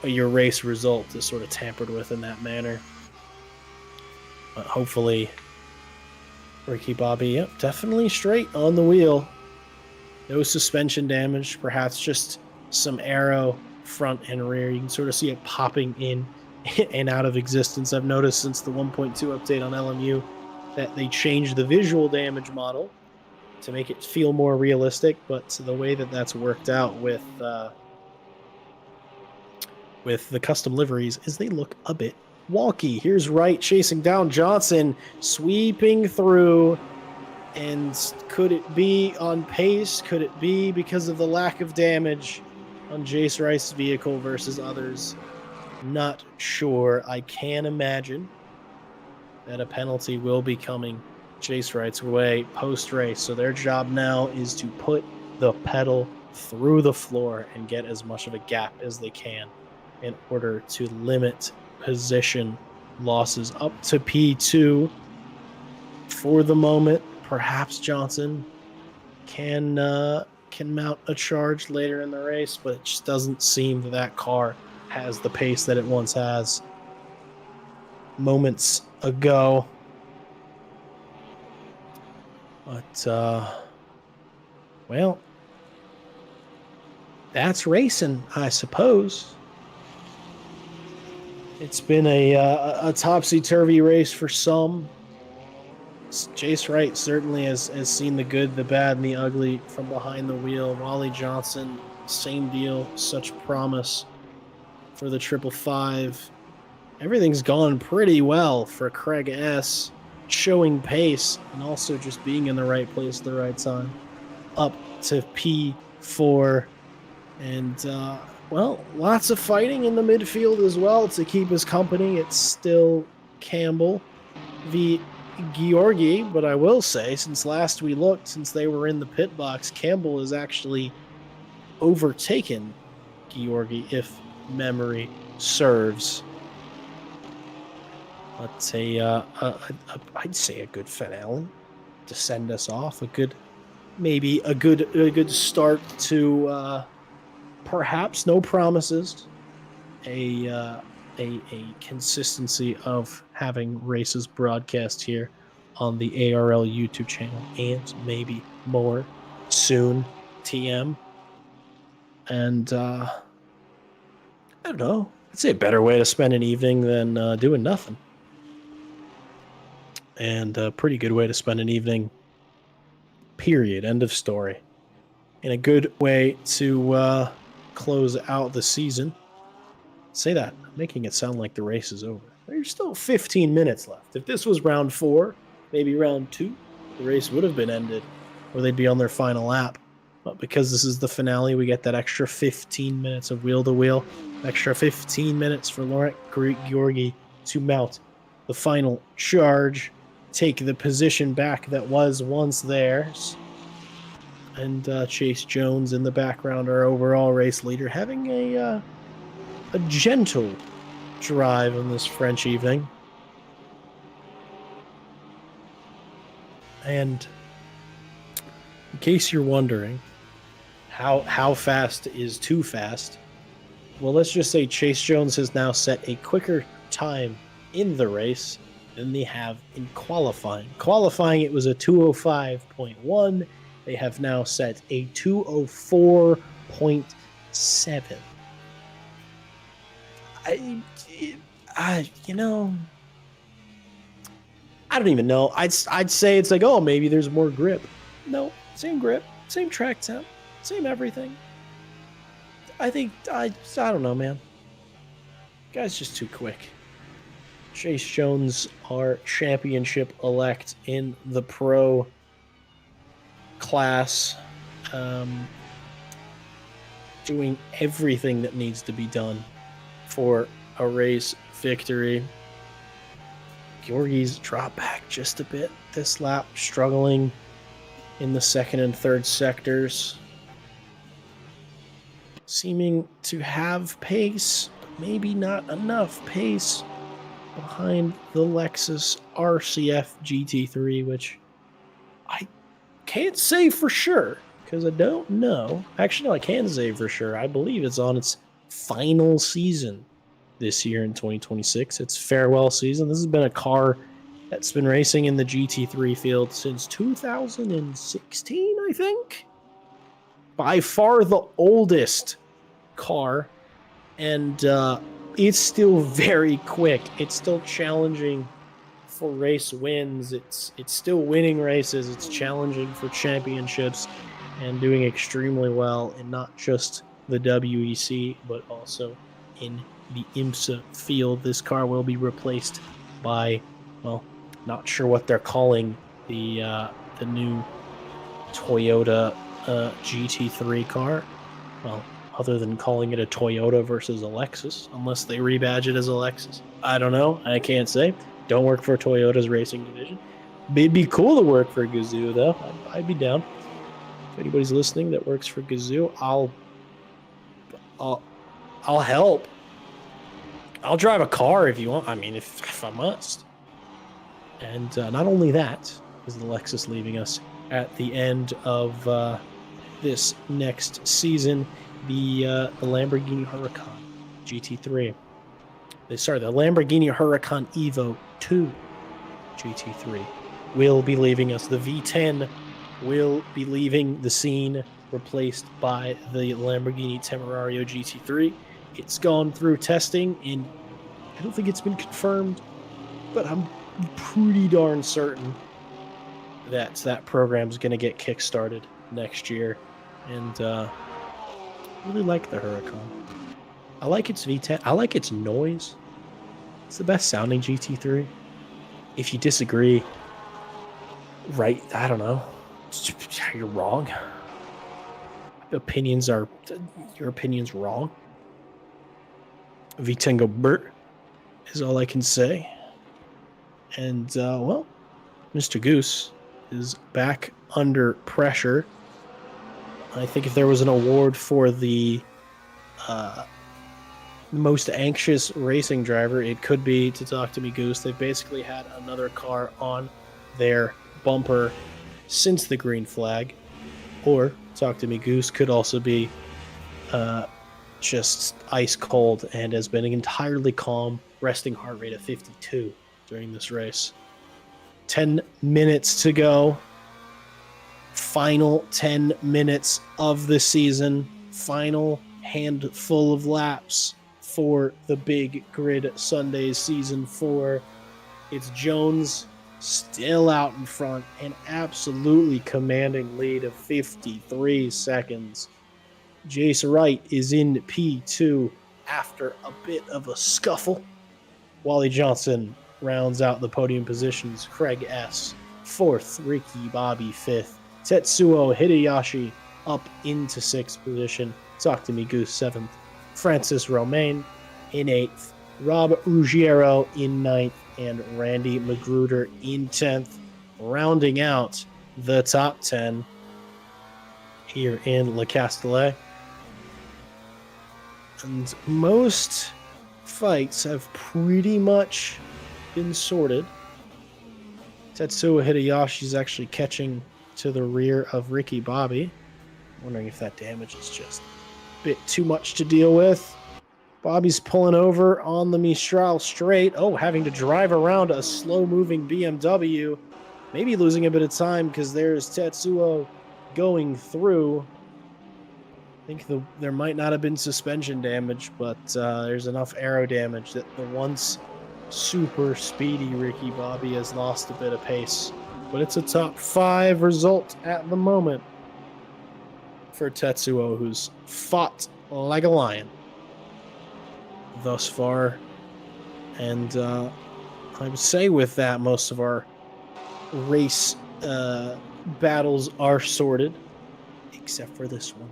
your race result is sort of tampered with in that manner. But hopefully, Ricky Bobby, definitely straight on the wheel. No suspension damage, perhaps just some aero front and rear. You can sort of see it popping in and out of existence. I've noticed since the 1.2 update on LMU that they changed the visual damage model to make it feel more realistic, but the way that that's worked out with the custom liveries is they look a bit wonky. Here's Wright chasing down Johnson, sweeping through. And could it be on pace? Could it be because of the lack of damage on Jace Wright's vehicle versus others? Not sure. I can imagine that a penalty will be coming Jace Wright's way post-race. So their job now is to put the pedal through the floor and get as much of a gap as they can in order to limit position losses up to P2 for the moment. Perhaps Johnson can mount a charge later in the race, but it just doesn't seem that car has the pace that it once has moments ago. But, well, that's racing, I suppose. It's been a topsy-turvy race for some. Jace Wright certainly has seen the good, the bad, and the ugly from behind the wheel. Wally Johnson, same deal, such promise for the 555. Everything's gone pretty well for Craig S., showing pace and also just being in the right place at the right time. Up to P4, and Well, lots of fighting in the midfield as well to keep us company. It's still Campbell v. Georgi, but I will say, since last we looked, since they were in the pit box, Campbell has actually overtaken Georgi, if memory serves. Let's say, I'd say a good finale to send us off. Maybe a good start to perhaps no promises. A consistency of having races broadcast here on the ARL YouTube channel and maybe more soon. TM. And I don't know. I'd say a better way to spend an evening than doing nothing. And a pretty good way to spend an evening. Period. End of story. And a good way to close out the season. Say that, making it sound like the race is over. There's still 15 minutes left. If this was round 4, maybe round 2, the race would have been ended, or they'd be on their final lap. But because this is the finale, we get that extra 15 minutes of wheel-to-wheel, extra 15 minutes for Laurent Georgi to mount the final charge, take the position back that was once theirs. And Chase Jones in the background, our overall race leader, having a gentle drive on this French evening. And in case you're wondering how fast is too fast, well, let's just say Chase Jones has now set a quicker time in the race than they have in qualifying. Qualifying, it was a 2:05.1. They have now set a 2:04.7. I don't even know. I'd say it's like, oh, maybe there's more grip. No, same grip, same track temp, same everything. I don't know, man. Guy's just too quick. Chase Jones, our championship elect in the pro class, doing everything that needs to be done for a race victory. Georgi's dropped back just a bit this lap, struggling in the second and third sectors. Seeming to have pace, but maybe not enough pace behind the Lexus RCF GT3, which I can't say for sure because I don't know. Actually, no, I can say for sure. I believe it's on its final season this year in 2026. It's farewell season. This has been a car that's been racing in the GT3 field since 2016, I think. By far the oldest car, and it's still very quick. It's still challenging for race wins. It's still winning races. It's challenging for championships and doing extremely well in not just the WEC, but also in the IMSA field. This car will be replaced by, well, not sure what they're calling the new Toyota GT3 car. Well, other than calling it a Toyota versus a Lexus, unless they rebadge it as a Lexus. I don't know. I can't say. Don't work for Toyota's racing division. It'd be cool to work for Gazoo, though. I'd be down. If anybody's listening that works for Gazoo, I'll help. I'll drive a car if you want. I mean, if I must. And not only that, is the Lexus leaving us at the end of this next season, the Lamborghini Huracan GT3. The Lamborghini Huracan Evo 2 GT3 will be leaving us. The V10 will be leaving the scene, replaced by the Lamborghini Temerario GT3. It's gone through testing, and I don't think it's been confirmed, but I'm pretty darn certain that program's going to get kickstarted next year. And I really like the Huracan. I like its V10. I like its noise. It's the best sounding GT3. If you disagree, right, I don't know. You're wrong. Your opinion's wrong. Vitengo Burt is all I can say. And, well, Mr. Goose is back under pressure. I think if there was an award for the most anxious racing driver, it could be to Talk to Me Goose. They've basically had another car on their bumper since the green flag. Or Talk to Me Goose could also be just ice cold and has been entirely calm, resting heart rate of 52 during this race. 10 minutes to go. Final 10 minutes of the season. Final handful of laps for the Big Grid Sundays Season 4. It's Jones still out in front, an absolutely commanding lead of 53 seconds. Jace Wright is in P2 after a bit of a scuffle. Wally Johnson rounds out the podium positions. Craig S. 4th, Ricky Bobby 5th. Tetsuo Hideyoshi up into 6th position. Talk to Me Goose 7th. Francis Romain in 8th. Rob Ruggiero in 9th. And Randy Magruder in 10th. Rounding out the top 10 here in Le Castellet. And most fights have pretty much been sorted. Tetsuo Hideyoshi is actually catching to the rear of Ricky Bobby. Wondering if that damage is just a bit too much to deal with. Bobby's pulling over on the Mistral straight. Oh, having to drive around a slow-moving BMW. Maybe losing a bit of time because there's Tetsuo going through. I think there might not have been suspension damage, but there's enough aero damage that the once super speedy Ricky Bobby has lost a bit of pace. But it's a top 5 result at the moment for Tetsuo, who's fought like a lion thus far. And I would say with that, most of our race battles are sorted, except for this one.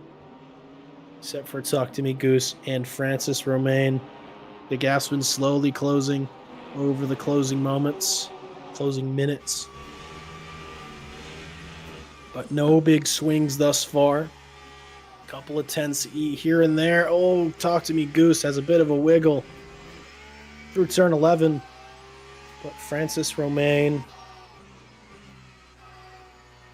Except for Talk to Me Goose and Francis Romain. The gap's been slowly closing over the closing minutes. But no big swings thus far. Couple of tenths here and there. Oh, Talk to Me Goose has a bit of a wiggle through turn 11. But Francis Romain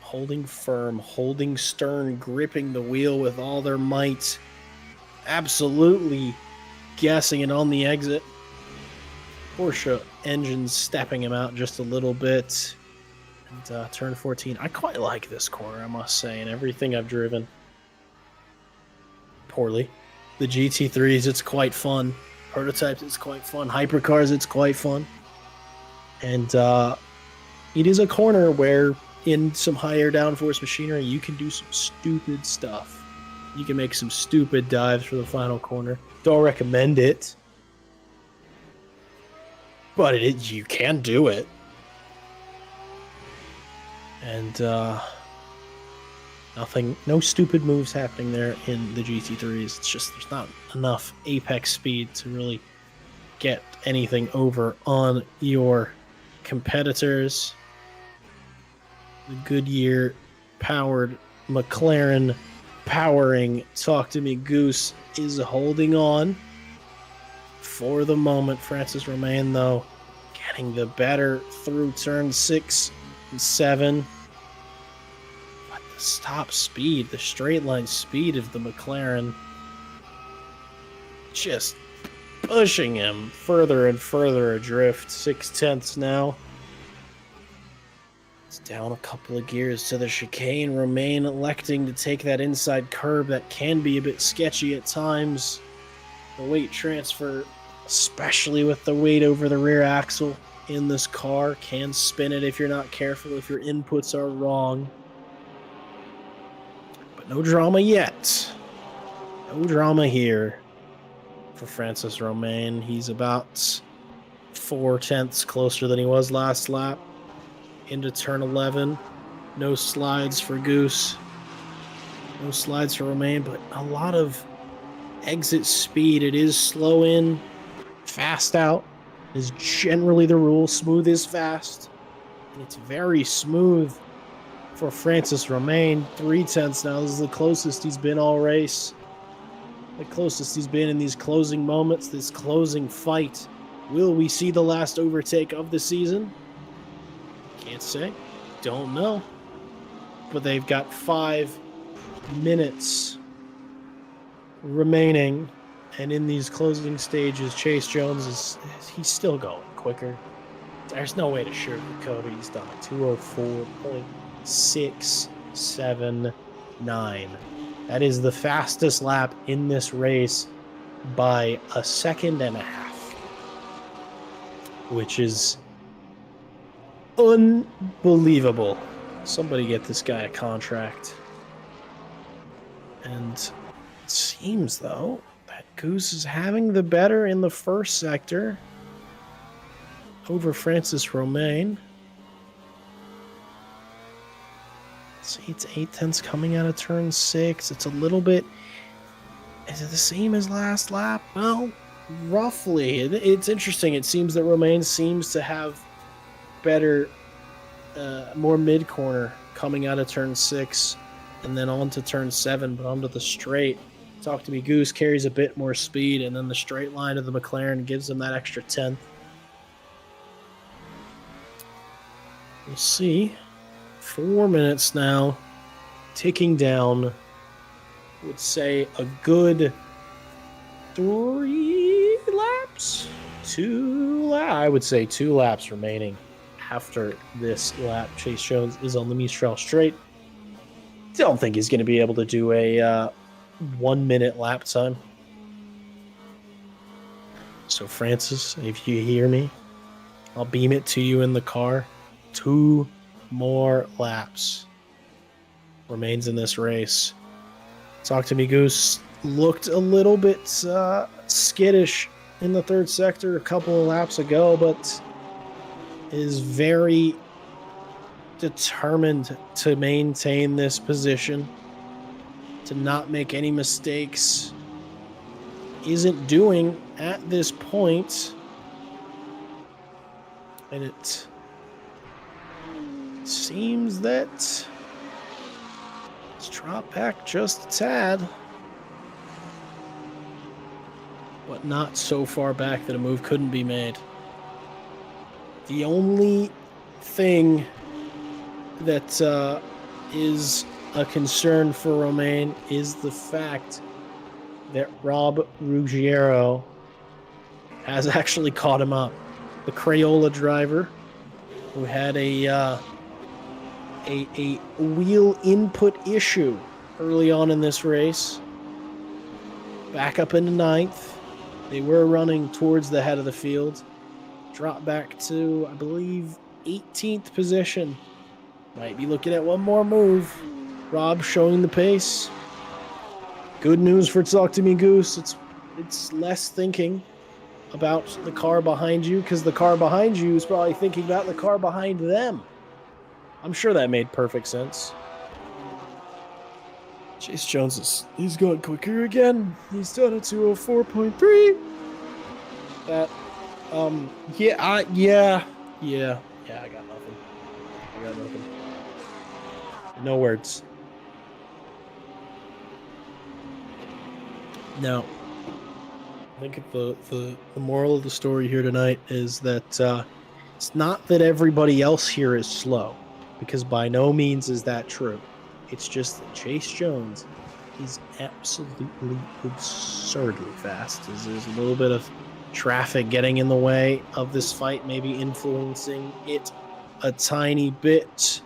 holding firm, holding stern, gripping the wheel with all their might. Absolutely gassing it on the exit. Porsche engines stepping him out just a little bit. And turn 14. I quite like this corner, I must say, and everything I've driven. Poorly. The GT3s, it's quite fun. Prototypes, it's quite fun. Hypercars, it's quite fun. And it is a corner where in some higher downforce machinery, you can do some stupid stuff. You can make some stupid dives for the final corner. Don't recommend it. But you can do it. And no stupid moves happening there in the GT3s. It's just there's not enough apex speed to really get anything over on your competitors. The Goodyear powered McLaren powering Talk to Me Goose is holding on for the moment. Francis Romain, though, getting the better through turn 6 and 7. But the stop speed, the straight line speed of the McLaren just pushing him further and further adrift. 6 tenths now. It's down a couple of gears to the chicane. Romain electing to take that inside curb that can be a bit sketchy at times. The weight transfer, especially with the weight over the rear axle in this car, can spin it if you're not careful, if your inputs are wrong. But no drama yet. No drama here for Francis Romain. He's about 4 tenths closer than he was last lap. Into turn 11. No slides for Goose. No slides for Romain, but a lot of exit speed. It is slow in Fast out is generally the rule. Smooth is fast. And it's very smooth for Francis Romain. 3/10 now. This is the closest he's been all race. The closest he's been in these closing moments, this closing fight. Will we see the last overtake of the season? Can't say. Don't know. But they've got 5 minutes remaining. And in these closing stages, Chase Jones he's still going quicker. There's no way to sugarcoat it. He's done a 204.679. That is the fastest lap in this race by a second and a half, which is unbelievable. Somebody get this guy a contract. And it seems, though, that Goose is having the better in the first sector over Francis Romain. See, it's 8/10 coming out of turn 6. It's a little bit... Is it the same as last lap? Well, roughly. It's interesting. It seems that Romain seems to have better, more mid-corner coming out of turn 6 and then on to turn 7, but onto the straight. Talk to Me Goose carries a bit more speed, and then the straight line of the McLaren gives him that extra 10th. We'll see. 4 minutes now, ticking down. Would say a good 3 laps? I would say 2 laps remaining after this lap. Chase Jones is on the Mistral straight. Don't think he's going to be able to do a 1 minute lap time. So Francis, if you hear me, I'll beam it to you in the car. 2 more laps remains in this race. Talk to Me Goose looked a little bit skittish in the third sector a couple of laps ago, but is very determined to maintain this position, to not make any mistakes. Isn't doing at this point, and it seems that it's dropped back just a tad, but not so far back that a move couldn't be made. The only thing that is a concern for Romain is the fact that Rob Ruggiero has actually caught him up. The Crayola driver, who had a wheel input issue early on in this race, back up into 9th. They were running towards the head of the field. Dropped back to, I believe, 18th position. Might be looking at one more move. Rob showing the pace. Good news for Talk to Me Goose. It's less thinking about the car behind you, because the car behind you is probably thinking about the car behind them. I'm sure that made perfect sense. Chase Jones he's gone quicker again. He's done a 204.3. That, yeah, I got nothing. No words. Now, I think the moral of the story here tonight is that it's not that everybody else here is slow, because by no means is that true. It's just that Chase Jones is absolutely absurdly fast. There's a little bit of traffic getting in the way of this fight, maybe influencing it a tiny bit.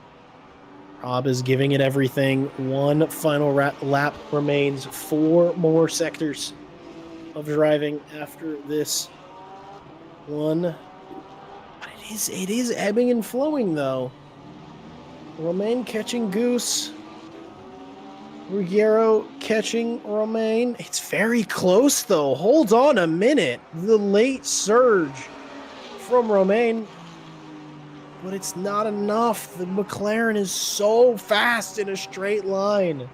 Rob is giving it everything. One final lap remains. 4 more sectors of driving after this one. But it is ebbing and flowing, though. Romain catching Goose. Ruggiero catching Romain. It's very close, though. Hold on a minute. The late surge from Romain, but it's not enough. The McLaren is so fast in a straight line.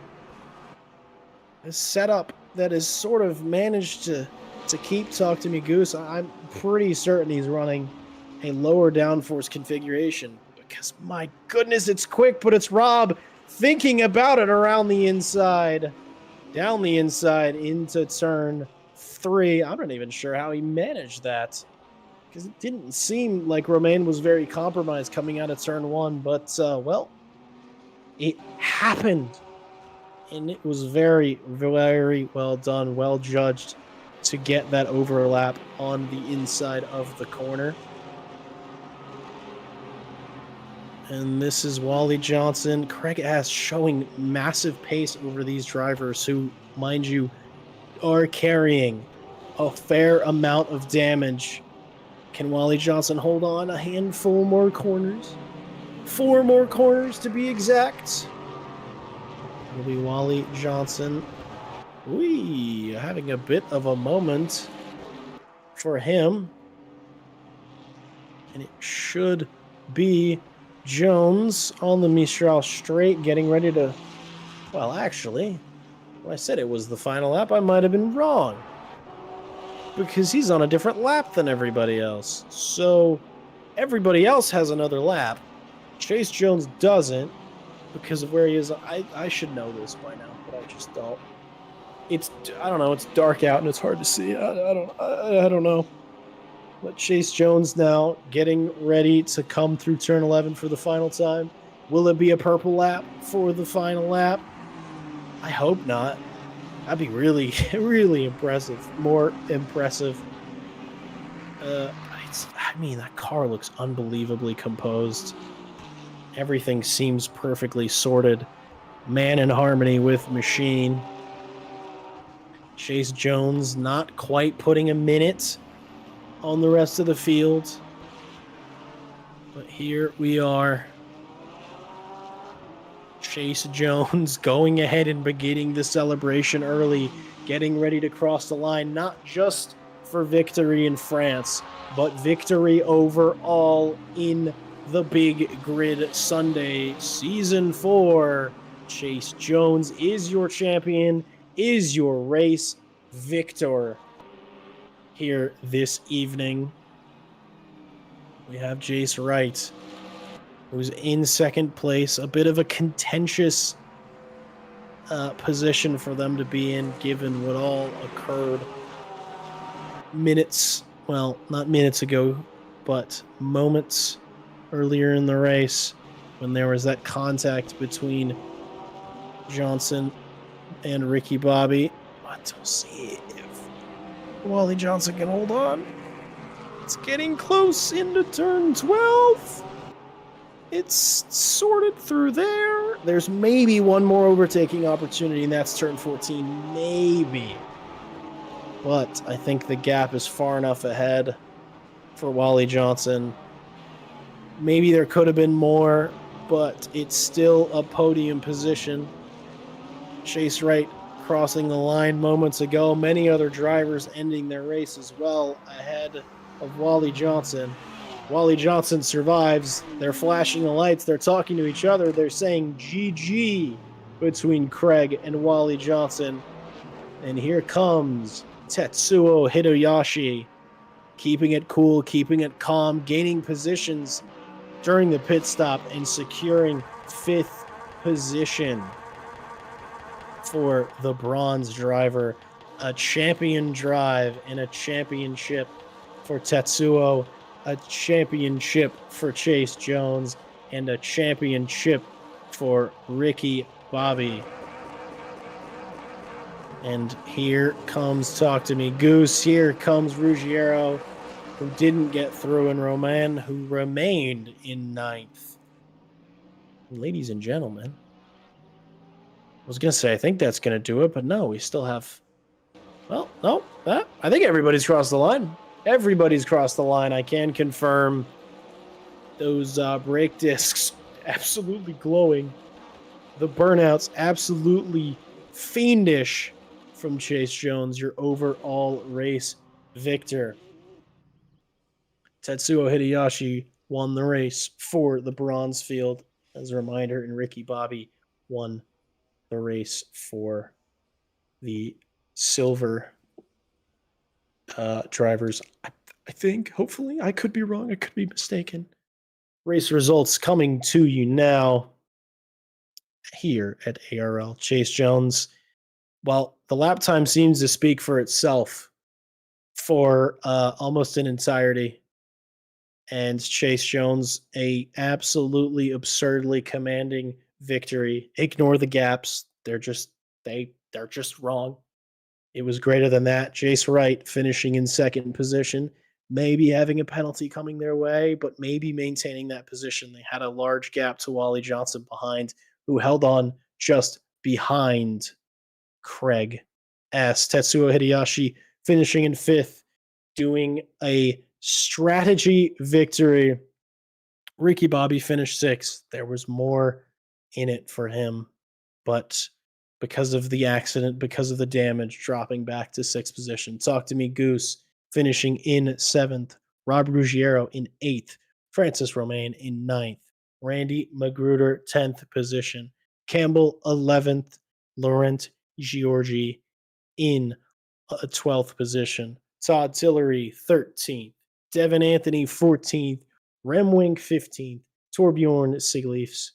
A setup that has sort of managed to to keep Talk to Me Goose, I'm pretty certain he's running a lower downforce configuration because my goodness, it's quick, but it's Rob thinking about it around the inside, down the inside into turn 3. I'm not even sure how he managed that because it didn't seem like Romain was very compromised coming out of turn 1, but well, it happened. And it was very, very well done, well judged to get that overlap on the inside of the corner. And this is Wally Johnson. Craig S. showing massive pace over these drivers who, mind you, are carrying a fair amount of damage. Can Wally Johnson hold on a handful more corners? 4 more corners to be exact. It'll be Wally Johnson. Having a bit of a moment for him. And it should be Jones on the Mistral straight, getting ready to... Well, actually, when I said it was the final lap, I might have been wrong. Because he's on a different lap than everybody else. So everybody else has another lap. Chase Jones doesn't because of where he is. I should know this by now, but I just don't. I don't know, it's dark out and it's hard to see. I don't know. But Chase Jones now getting ready to come through turn 11 for the final time. Will it be a purple lap for the final lap? I hope not. That'd be really, really impressive. More impressive. That car looks unbelievably composed. Everything seems perfectly sorted. Man in harmony with machine. Chase Jones not quite putting a minute on the rest of the field. But here we are. Chase Jones going ahead and beginning the celebration early, getting ready to cross the line, not just for victory in France, but victory overall in the Big Grid Sunday Season 4. Chase Jones is your champion, is your race victor here this evening. We have Jace Wright, who's in second place. A bit of a contentious position for them to be in, given what all occurred minutes, well, not minutes ago, but moments earlier in the race when there was that contact between Johnson and Ricky Bobby. But we'll see if Wally Johnson can hold on. It's getting close into turn 12. It's sorted through there. There's maybe one more overtaking opportunity, and that's turn 14. Maybe. But I think the gap is far enough ahead for Wally Johnson. Maybe there could have been more, but it's still a podium position. Chase Wright crossing the line moments ago. Many other drivers ending their race as well ahead of Wally Johnson. Wally Johnson survives. They're flashing the lights. They're talking to each other. They're saying GG between Craig and Wally Johnson. And here comes Tetsuo Hideyoshi, keeping it cool, keeping it calm, gaining positions during the pit stop and securing 5th position for the bronze driver. A champion drive and a championship for Tetsuo, a championship for Chase Jones, and a championship for Ricky Bobby. And here comes Talk to Me Goose. Here comes Ruggiero, who didn't get through, and Romain, who remained in 9th. Ladies and gentlemen, I was going to say, I think that's going to do it, but no, we still have... Well, no, I think everybody's crossed the line. Everybody's crossed the line. I can confirm those brake discs absolutely glowing. The burnouts absolutely fiendish from Chase Jones, your overall race victor. Tetsuo Hideyoshi won the race for the bronze field, as a reminder, and Ricky Bobby won the race for the silver drivers. I think, hopefully, I could be wrong. I could be mistaken. Race results coming to you now here at ARL. Chase Jones. Well, the lap time seems to speak for itself for almost an entirety. And Chase Jones, a absolutely absurdly commanding victory. Ignore the gaps. They're just wrong. It was greater than that. Jace Wright finishing in second position, maybe having a penalty coming their way, but maybe maintaining that position. They had a large gap to Wally Johnson behind, who held on just behind Craig S. Tetsuo Hideyoshi finishing in fifth, doing a strategy victory. Ricky Bobby finished sixth. There was more in it for him, but because of the accident, because of the damage, dropping back to sixth position. Talk to me, Goose, finishing in seventh. Rob Ruggiero in eighth. Francis Romain in ninth. Randy Magruder, 10th position. Campbell, 11th. Laurent Giorgi in a 12th position. Todd Tillery, 13th. Devin Anthony, 14th. Remwing, 15th. Torbjorn Sigleifs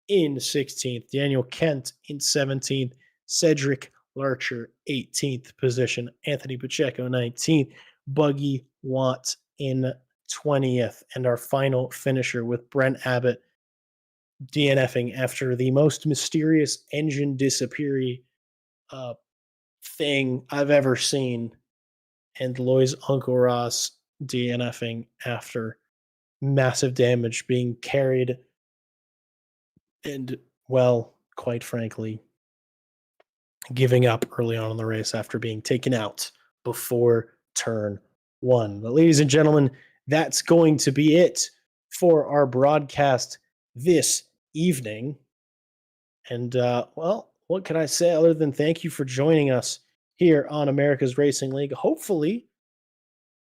in 16th. Daniel Kent in 17th. Cedric Larcher, 18th position. Anthony Pacheco, 19th. Buggy Watt in 20th. And our final finisher with Brent Abbott DNFing after the most mysterious engine disappearing thing I've ever seen. And Lois Uncle Ross DNFing after massive damage being carried and, well, quite frankly, giving up early on in the race after being taken out before turn one. But, ladies and gentlemen, that's going to be it for our broadcast this evening. And, well, what can I say other than thank you for joining us here on America's Racing League? Hopefully,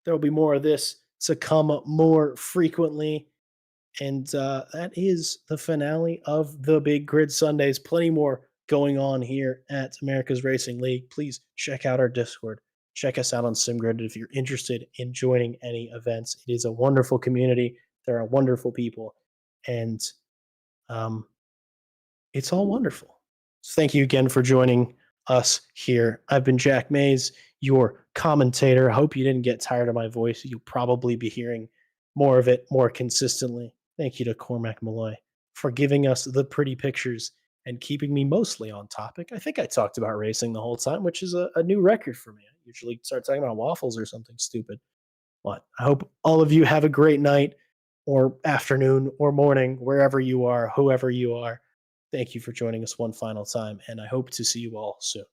there will be more of this to come more frequently. And that is the finale of the Big Grid Sundays. Plenty more going on here at America's Racing League. Please check out our Discord. Check us out on SimGrid if you're interested in joining any events. It is a wonderful community. There are wonderful people. And it's all wonderful. So thank you again for joining us here. I've been Jack Mays, your commentator. I hope you didn't get tired of my voice. You'll probably be hearing more of it more consistently. Thank you to Cormac Malloy for giving us the pretty pictures and keeping me mostly on topic. I think I talked about racing the whole time, which is a new record for me. I usually start talking about waffles or something stupid. But I hope all of you have a great night or afternoon or morning, wherever you are, whoever you are. Thank you for joining us one final time, and I hope to see you all soon.